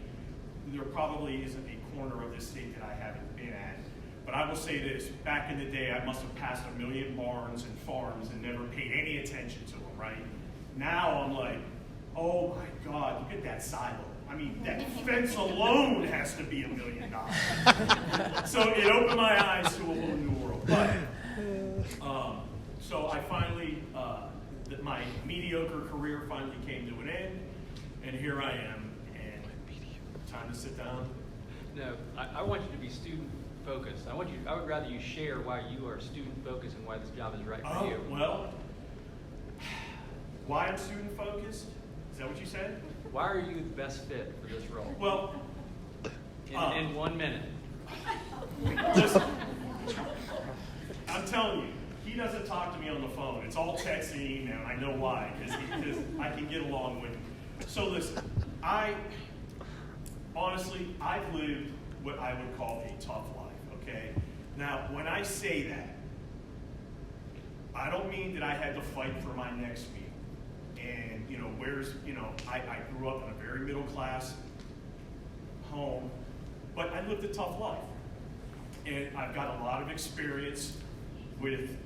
there probably isn't a corner of this state that I haven't been at. But I will say this, back in the day, I must have passed 1 million barns and farms and never paid any attention to them, right? Now I'm like, oh my God, look at that silo. That fence alone has to be $1 million. So it opened my eyes to a whole new world. But, so I finally, my mediocre career finally came to an end, and here I am, and time to sit down. No, I want you to be student focused. I would rather you share why you are student focused and why this job is right for you. Well, why I'm student focused? Is that what you said? Why are you the best fit for this role? Well, in 1 minute. Listen, I'm telling you, he doesn't talk to me on the phone. It's all text and email. I know why, because I can get along with him. So listen, honestly, I've lived what I would call a tough life, okay? Now, when I say that, I don't mean that I had to fight for my next meal. And, I grew up in a very middle class home, but I lived a tough life. And I've got a lot of experience with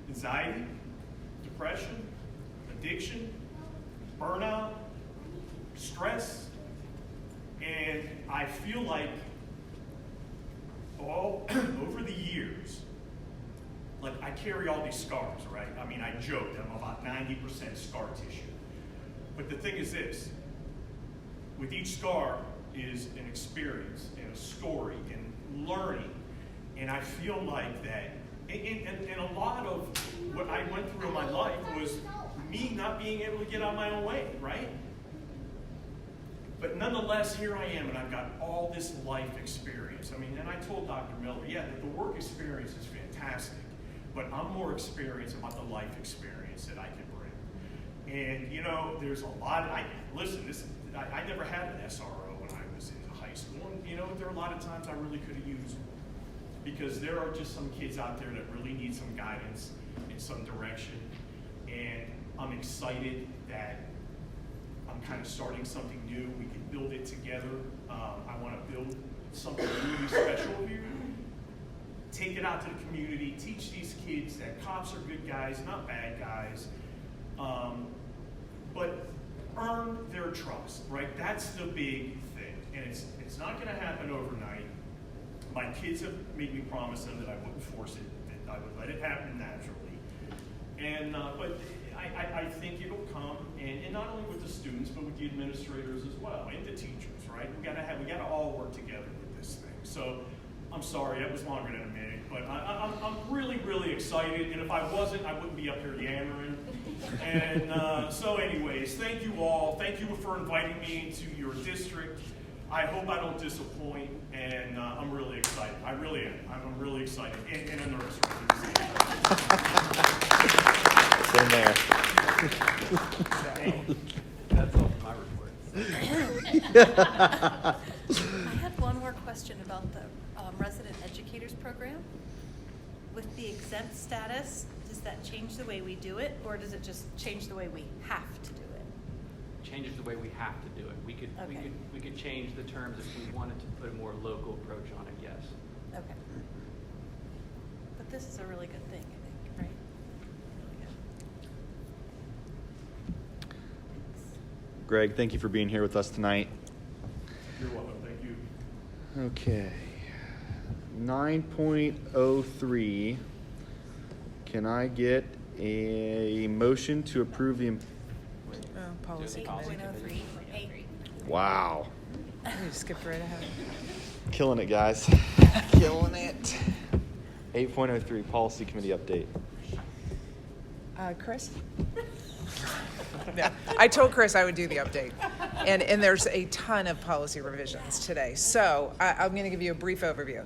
anxiety, depression, addiction, burnout, stress, and I feel like all over the years, like I carry all these scars, right? I joke that I'm about 90% scar tissue. But the thing is this, with each scar is an experience and a story and learning. And I feel like that, and a lot of what I went through in my life was me not being able to get out of my own way, right? But nonetheless, here I am, and I've got all this life experience. I mean, and I told Dr. Miller, yeah, that the work experience is fantastic, but I'm more experienced about the life experience that I can bring. And, you know, there's a lot, I never had an SRO when I was in high school. And, you know, there are a lot of times I really could have used one, because there are just some kids out there that really need some guidance in some direction. And I'm excited that I'm kind of starting something new. We can build it together. I want to build something really special here. Take it out to the community. Teach these kids that cops are good guys, not bad guys. But earn their trust, right? That's the big thing. And it's not going to happen overnight. My kids have made me promise them that I wouldn't force it, that I would let it happen naturally. And but I think it'll come, and not only with the students, but with the administrators as well, and the teachers, right? We gotta all work together with this thing. So I'm sorry, that was longer than a minute, but I'm really, really excited, and if I wasn't, I wouldn't be up here yammering. And so anyways, thank you all. Thank you for inviting me into your district. I hope I don't disappoint, and I'm really excited. I really am. I'm really excited, and I'm nervous. Same there. That's all my report. I had one more question about the resident educators program. With the exempt status, does that change the way we do it, or does it just change the way we have to do it? Changes the way we have to do it. We could change the terms if we wanted to put a more local approach on it, yes. Okay. But this is a really good thing, I think, right? Greg, thank you for being here with us tonight. You're welcome. Thank you. Okay. 9.03. Can I get a motion to approve the... Policy committee. 8.03. Wow. You skipped right ahead. Killing it, guys. Killing it. 8.03, policy committee update. Chris? Yeah, I told Chris I would do the update. And there's a ton of policy revisions today. So I'm going to give you a brief overview.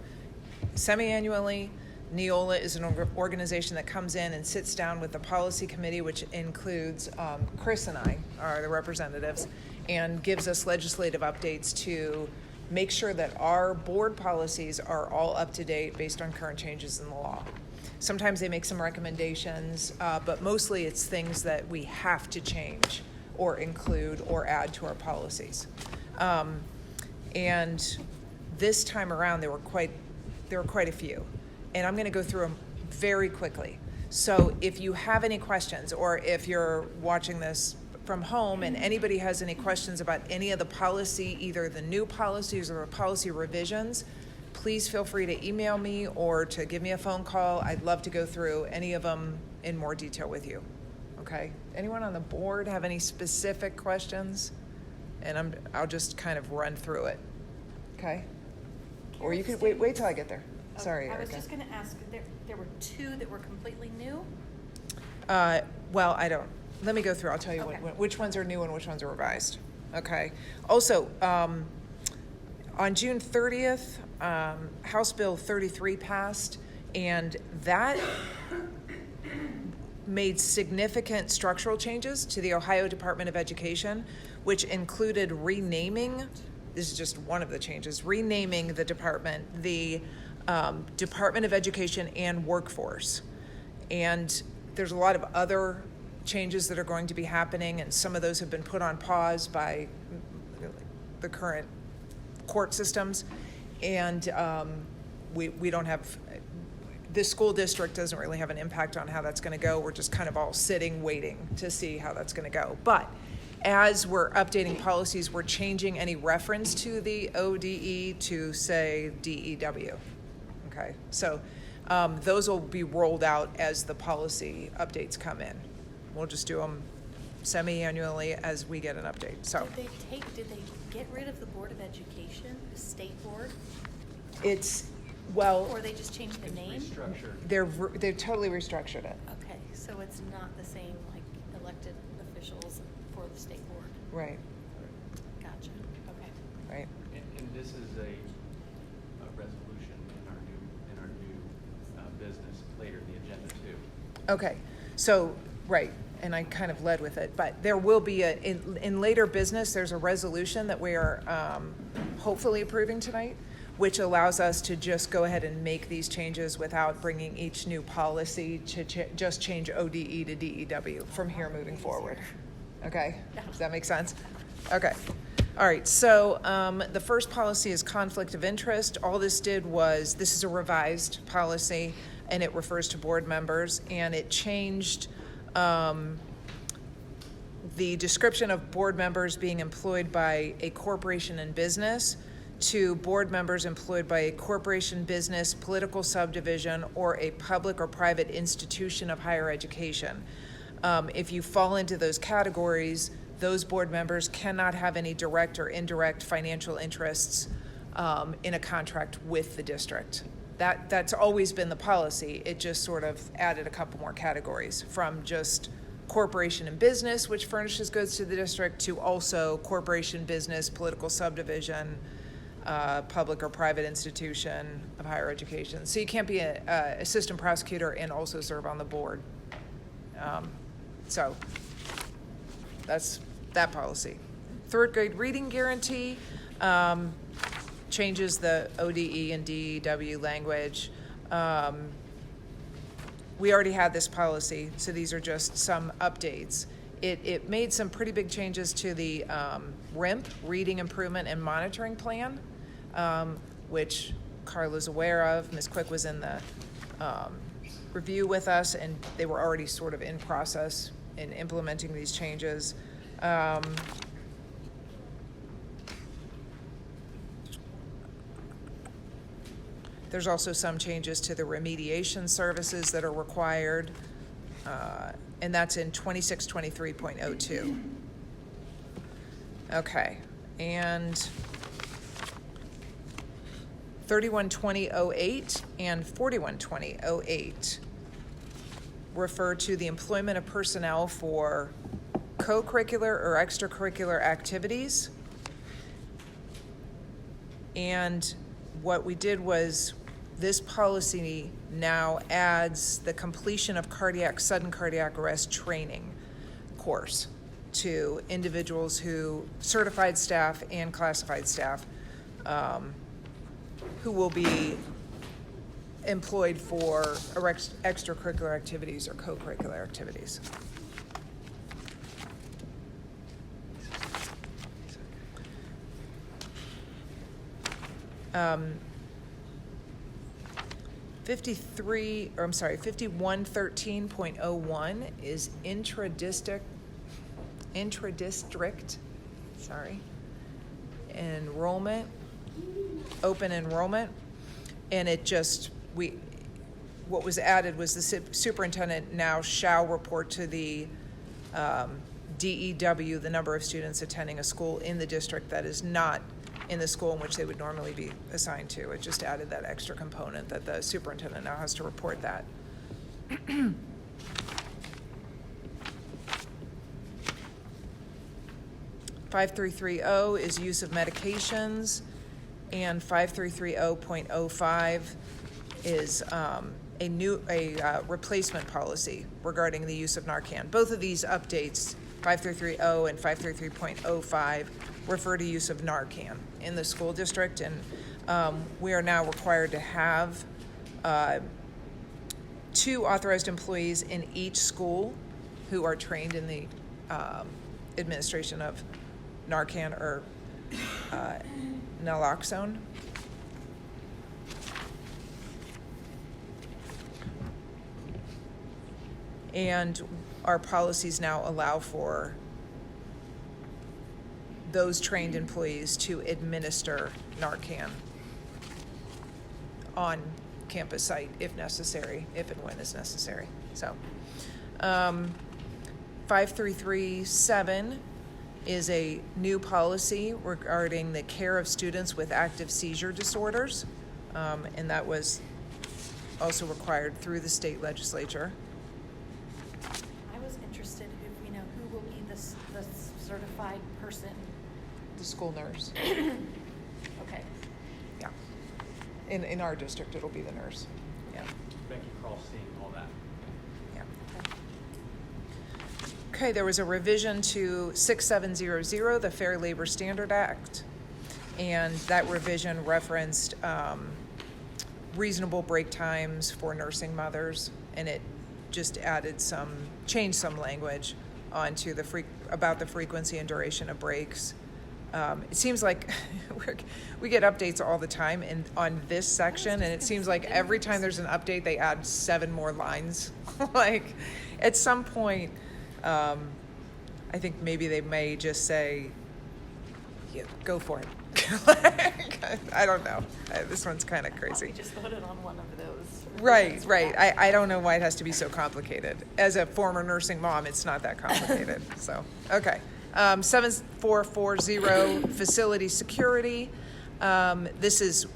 Semi-annually, Neola is an organization that comes in and sits down with the policy committee, which includes Chris and I are the representatives, and gives us legislative updates to make sure that our board policies are all up to date based on current changes in the law. Sometimes they make some recommendations, but mostly it's things that we have to change or include or add to our policies. And this time around, there were quite a few. And I'm going to go through them very quickly. So if you have any questions, or if you're watching this from home and anybody has any questions about any of the policy, either the new policies or the policy revisions, please feel free to email me or to give me a phone call. I'd love to go through any of them in more detail with you. Okay? Anyone on the board have any specific questions? And I'll just kind of run through it. Okay? Or you can wait till I get there. Sorry, I was Erica. just going to ask, there were two that were completely new? Well, I don't. Let me go through. I'll tell you Okay. which ones are new and which ones are revised. Okay. Also, on June 30th, House Bill 33 passed, and that made significant structural changes to the Ohio Department of Education, which included renaming, this is just one of the changes, renaming the department, the Department of Education and Workforce. And there's a lot of other changes that are going to be happening, and some of those have been put on pause by the current court systems. And we don't have, this school district doesn't really have an impact on how that's going to go. We're just kind of all sitting, waiting to see how that's going to go. But as we're updating policies, we're changing any reference to the ODE to, say, DEW. Okay, so those will be rolled out as the policy updates come in. We'll just do them semi-annually as we get an update. So Did they get rid of the Board of Education, the state board? it's, well, Or they just changed the name? they're totally restructured it. Okay, so it's not the same like elected officials for the state board. Right. Gotcha. Okay, so, right, and I kind of led with it, but there will be in later business, there's a resolution that we are hopefully approving tonight, which allows us to just go ahead and make these changes without bringing each new policy to just change ODE to DEW from here moving forward. Okay, does that make sense? Okay. All right, so the first policy is conflict of interest. All this did was, this is a revised policy, and it refers to board members, and it changed the description of board members being employed by a corporation and business to board members employed by a corporation, business, political subdivision, or a public or private institution of higher education. If you fall into those categories, those board members cannot have any direct or indirect financial interests in a contract with the district. That's always been the policy. It just sort of added a couple more categories from just corporation and business, which furnishes goods to the district, to also corporation, business, political subdivision, public or private institution of higher education. So you can't be an assistant prosecutor and also serve on the board. So that's that policy. Third grade reading guarantee changes the ODE and DEW language. We already had this policy, so these are just some updates. It made some pretty big changes to the RIMP, Reading Improvement and Monitoring Plan, which Carla's aware of. Ms. Quick was in the review with us, and they were already sort of in process in implementing these changes. There's also some changes to the remediation services that are required, and that's in 2623.02. Okay, and 3120.08 and 4120.08 refer to the employment of personnel for co-curricular or extracurricular activities. And what we did was, this policy now adds the completion of sudden cardiac arrest training course to individuals who, certified staff and classified staff, who will be employed for extracurricular activities or co-curricular activities. Um, 5113.01 is intradistrict enrollment, open enrollment, and it just, what was added was the superintendent now shall report to the DEW the number of students attending a school in the district that is not in the school in which they would normally be assigned to. It just added that extra component that the superintendent now has to report that. 5330 is use of medications, and 5330.05 is a replacement policy regarding the use of Narcan. Both of these updates, 5330 and 533.05, refer to use of Narcan in the school district, and we are now required to have 2 authorized employees in each school who are trained in the administration of Narcan or naloxone. And our policies now allow for those trained employees to administer Narcan on campus site if necessary, if and when is necessary. So 5337 is a new policy regarding the care of students with active seizure disorders, and that was also required through the state legislature. I was interested if we know who will be the certified person. The school nurse. Okay. Yeah. In our district, it'll be the nurse. Yeah. Becky Cross seeing all that. Yeah. Okay, there was a revision to 6700, the Fair Labor Standard Act, and that revision referenced reasonable break times for nursing mothers, and it just changed some language onto about the frequency and duration of breaks. It seems like we get updates all the time on this section, and it seems like every time there's an update, they add 7 more lines. Like, at some point, I think maybe they may just say, yeah, go for it. I don't know. This one's kind of crazy. We just voted on one of those. Right. I don't know why it has to be so complicated. As a former nursing mom, it's not that complicated. So, okay. 7440, facility security. This is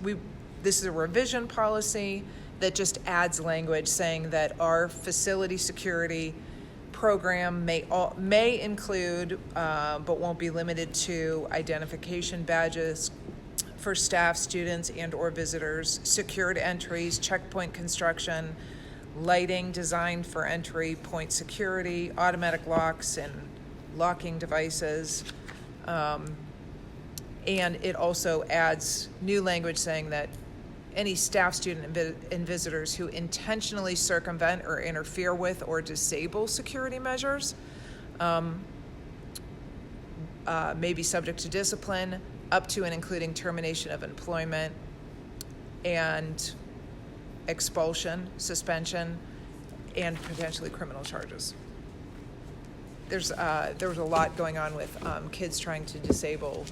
a revision policy that just adds language saying that our facility security program may include, but won't be limited to, identification badges for staff, students, and/or visitors, secured entries, checkpoint construction, lighting designed for entry point security, automatic locks and locking devices. And it also adds new language saying that any staff, student, and visitors who intentionally circumvent or interfere with or disable security measures may be subject to discipline, up to and including termination of employment and expulsion, suspension, and potentially criminal charges. There was a lot going on with kids trying to disable,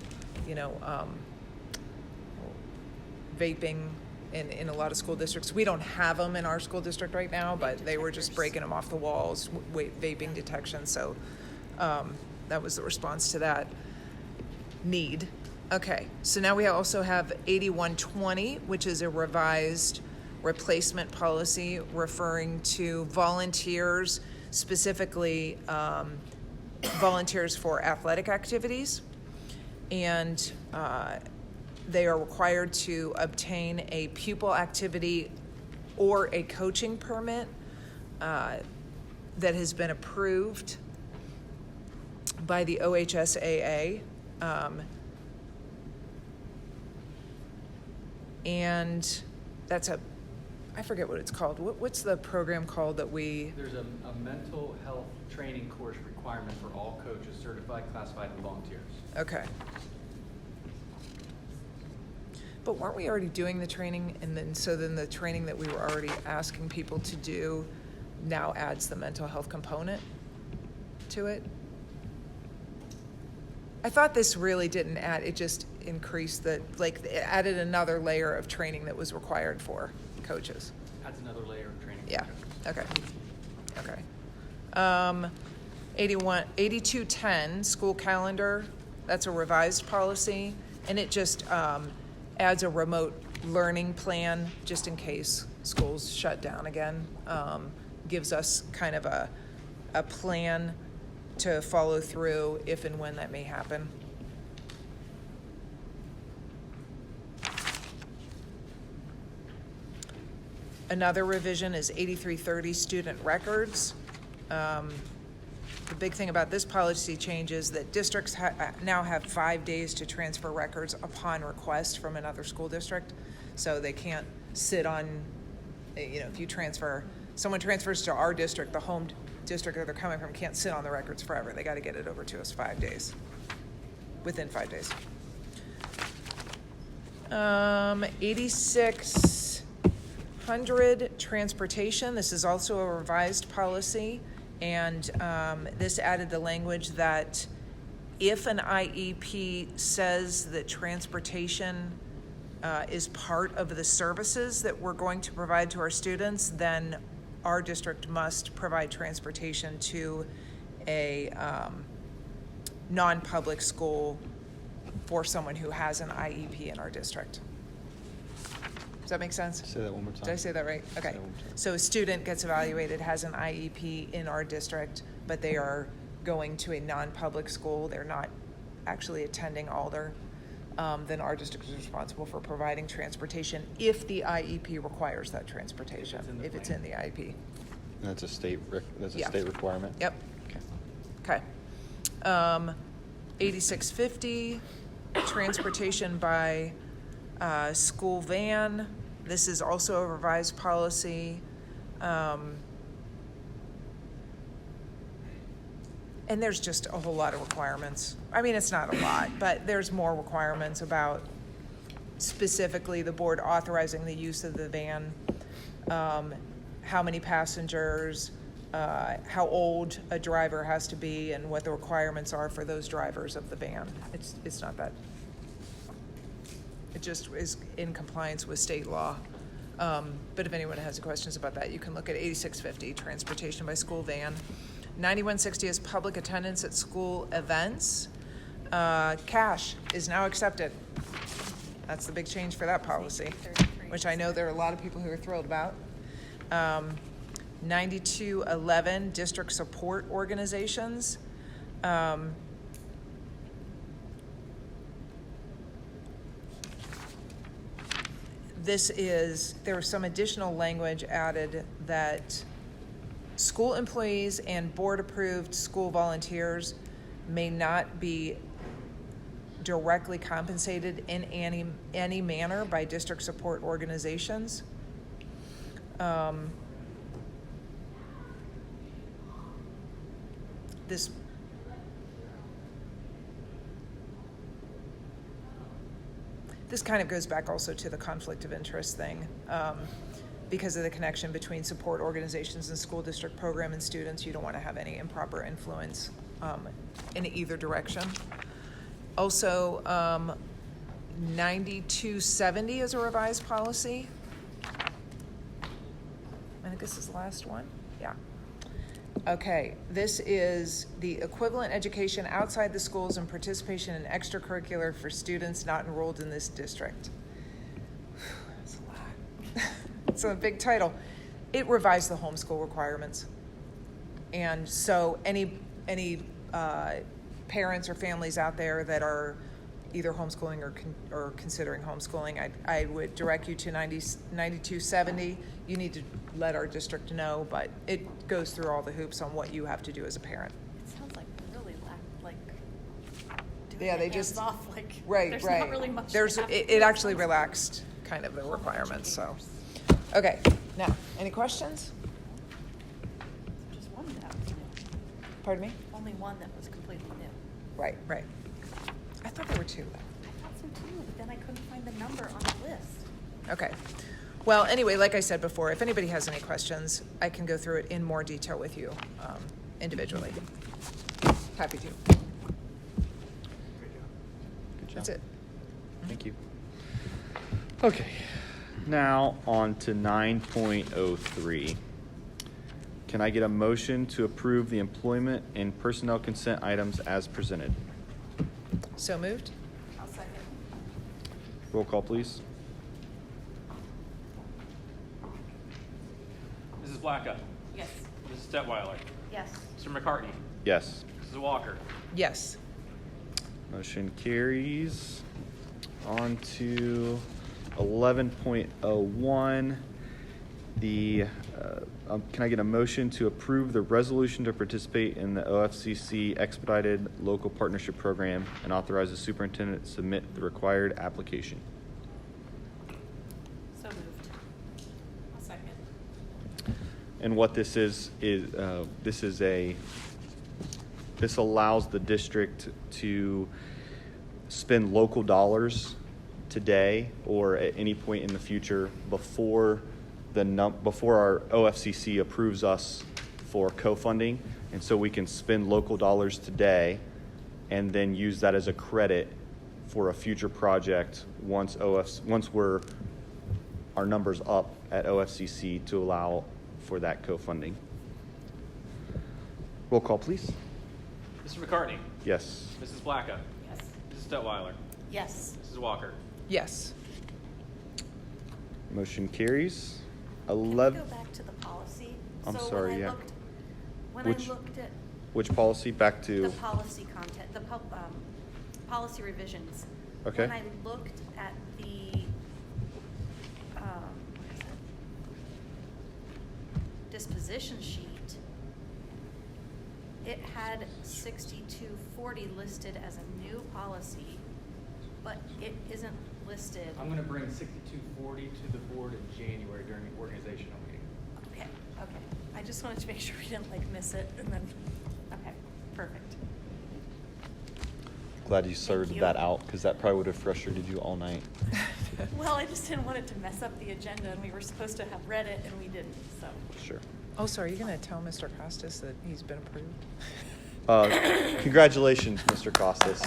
vaping in a lot of school districts. We don't have them in our school district right now, but they were just breaking them off the walls, vaping detection. So that was the response to that need. Okay, so now we also have 8120, which is a revised replacement policy referring to volunteers, specifically volunteers for athletic activities. And they are required to obtain a pupil activity or a coaching permit that has been approved by the OHSAA. And that's I forget what it's called. What's the program called that we... There's a mental health training course requirement for all coaches, certified, classified, and volunteers. Okay. But weren't we already doing the training, and then the training that we were already asking people to do now adds the mental health component to it? I thought this really didn't add, it just increased it added another layer of training that was required for coaches. Adds another layer of training. Yeah, okay. 8210, school calendar, that's a revised policy, and it just adds a remote learning plan just in case schools shut down again. Gives us kind of a plan to follow through if and when that may happen. Another revision is 8330, student records. The big thing about this policy change is that districts now have 5 days to transfer records upon request from another school district. So they can't sit on, if someone transfers to our district, the home district that they're coming from can't sit on the records forever. They got to get it over to us 5 days, within 5 days. 8600, transportation. This is also a revised policy. And this added the language that if an IEP says that transportation is part of the services that we're going to provide to our students, then our district must provide transportation to a non-public school for someone who has an IEP in our district. Does that make sense? Say that one more time. Did I say that right? Okay. Say that one more time. So a student gets evaluated, has an IEP in our district, but they are going to a non-public school. They're not actually attending Alder. Then our district is responsible for providing transportation if the IEP requires that transportation, if it's in the IEP. That's a state Yeah. state requirement? Yep. Okay. 8650, transportation by school van. This is also a revised policy. And there's just a whole lot of requirements. I mean, it's not a lot, but there's more requirements about specifically the board authorizing the use of the van, how many passengers, how old a driver has to be, and what the requirements are for those drivers of the van. It's not that. It just is in compliance with state law. But if anyone has any questions about that, you can look at 8650, transportation by school van. 9160 is public attendance at school events. Cash is now accepted. That's the big change for that policy, which I know there are a lot of people who are thrilled about. 9211, district support organizations. There was some additional language added that school employees and board-approved school volunteers may not be directly compensated in any manner by district support organizations. This kind of goes back also to the conflict of interest thing, because of the connection between support organizations and school district program and students. You don't want to have any improper influence in either direction. Also, 9270 is a revised policy. I think this is the last one. Yeah. Okay, this is the equivalent education outside the schools and participation in extracurricular for students not enrolled in this district. That's a lot. It's a big title. It revised the homeschool requirements. And so any parents or families out there that are either homeschooling or considering homeschooling, I would direct you to 9270. You need to let our district know, but it goes through all the hoops on what you have to do as a parent. It sounds like really doing Yeah, they it just hands off, right. There's not really much. It actually relaxed kind of the requirements. So, okay. Now, any questions? Just one that was new. Pardon me? Only one that was completely new. Right. I thought there were two. I thought so too, but then I couldn't find the number on the list. Okay. Well, anyway, like I said before, if anybody has any questions, I can go through it in more detail with you individually. Happy to. Good job. That's it. Thank you. Okay, now on to 9.03. Can I get a motion to approve the employment and personnel consent items as presented? So moved? I'll second. Roll call, please. Mrs. Blacka. Yes. Mrs. Detweiler. Yes. Mr. McCartney. Yes. Mrs. Walker. Yes. Motion carries. On to 11.01. Can I get a motion to approve the resolution to participate in the OFCC Expedited Local Partnership Program and authorize the superintendent to submit the required application? So moved. I'll second. And what this allows the district to spend local dollars today or at any point in the future before our OFCC approves us for co-funding, and so we can spend local dollars today and then use that as a credit for a future project once our numbers up at OFCC to allow for that co-funding. Roll call, please. Mr. McCartney. Yes. Mrs. Blacka. Yes. Mrs. Detweiler. Yes. Mrs. Walker. Yes. Motion carries. Can we 11. go back to the policy? I'm So sorry, when I yeah. When Which- I looked at Which policy? Back to. the policy content, policy revisions. Okay. When I looked at the, what is it? Disposition sheet, it had 6240 listed as a new policy, but it isn't listed. I'm gonna bring 6240 to the board in January during the organizational meeting. Okay, okay. I just wanted to make sure we didn't like miss it and then, okay, perfect. Glad you sorted you. that out, because that probably would have frustrated you all night. Well, I just didn't want it to mess up the agenda, and we were supposed to have read it, and we didn't, so. Sure. Oh, so are you going to tell Mr. Costas that he's been approved? Congratulations, Mr. Costas.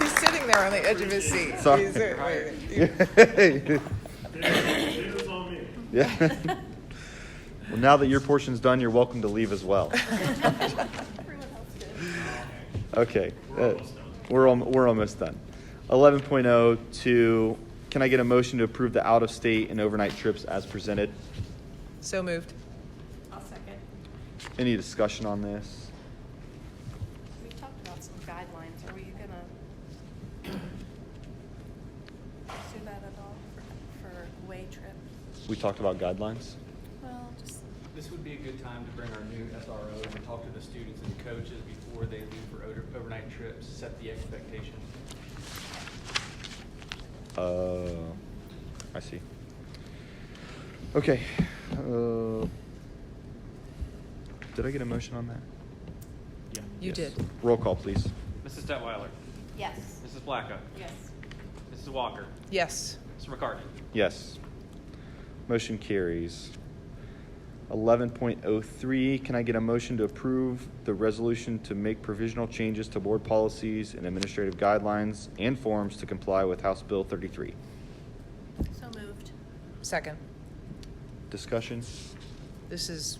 He's sitting there on the edge of his seat. Sorry. He's, It was on me. Yeah. Well, now that your portion's done, you're welcome to leave as well. Everyone else did. Okay. We're almost done. We're almost done. 11.02, can I get a motion to approve the out-of-state and overnight trips as presented? So moved. I'll second. Any discussion on this? We talked about some guidelines. Are we gonna do that at all for away trip? We talked about guidelines. Well, just, This would be a good time to bring our new SROs and talk to the students and coaches before they leave for overnight trips, set the expectations. I see. Okay. Did I get a motion on that? Yeah. You did. Roll call, please. Mrs. Detweiler, yes. Mrs. Blacko, Yes. Mrs. Walker, Yes. Mr. McCartney. Yes. Motion carries. 11.03, can I get a motion to approve the resolution to make provisional changes to board policies and administrative guidelines and forms to comply with House Bill 33? So moved. Second. Discussion? This is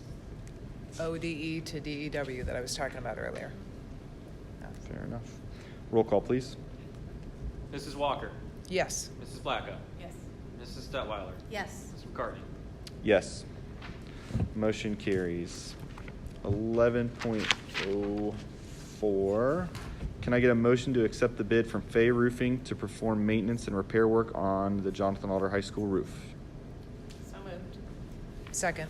ODE to DEW that I was talking about earlier. Fair enough. Roll call, please. Mrs. Walker, Yes. Mrs. Blacko, Yes. Mrs. Detweiler, Yes. Mr. McCartney. Yes. Motion carries. 11.04. Can I get a motion to accept the bid from Fay Roofing to perform maintenance and repair work on the Jonathan Alder High School roof? So moved. Second.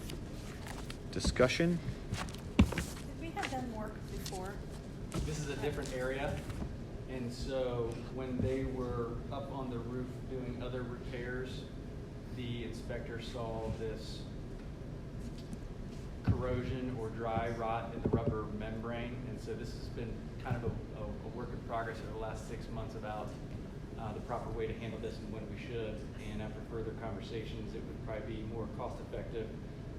Discussion? Did we have done work before? This is a different area, and so when they were up on the roof doing other repairs, the inspector saw this corrosion or dry rot in the rubber membrane, and so this has been kind of a work in progress over the last 6 months about the proper way to handle this and when we should. And after further conversations, it would probably be more cost effective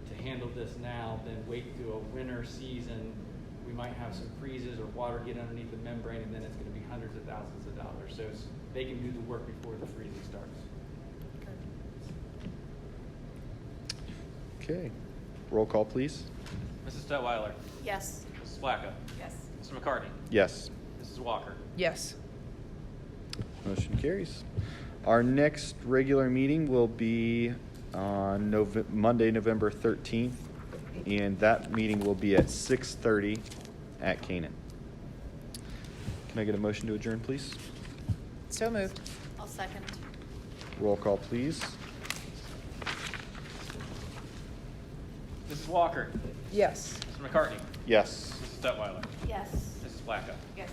to handle this now than wait through a winter season. We might have some freezes or water get underneath the membrane, and then it's going to be hundreds of thousands of dollars. So they can do the work before the freezing starts. Okay. Roll call, please. Mrs. Detweiler, Yes. Mrs. Blacko, Yes. Mr. McCartney, Yes. Mrs. Walker. Yes. Motion carries. Our next regular meeting will be on Monday, November 13th, and that meeting will be at 6:30 at Canaan. Can I get a motion to adjourn, please? So moved. I'll second. Roll call, please. Mrs. Walker, Yes. Mr. McCartney, Yes. Mrs. Detweiler, Yes. Mrs. Blacko. Yes.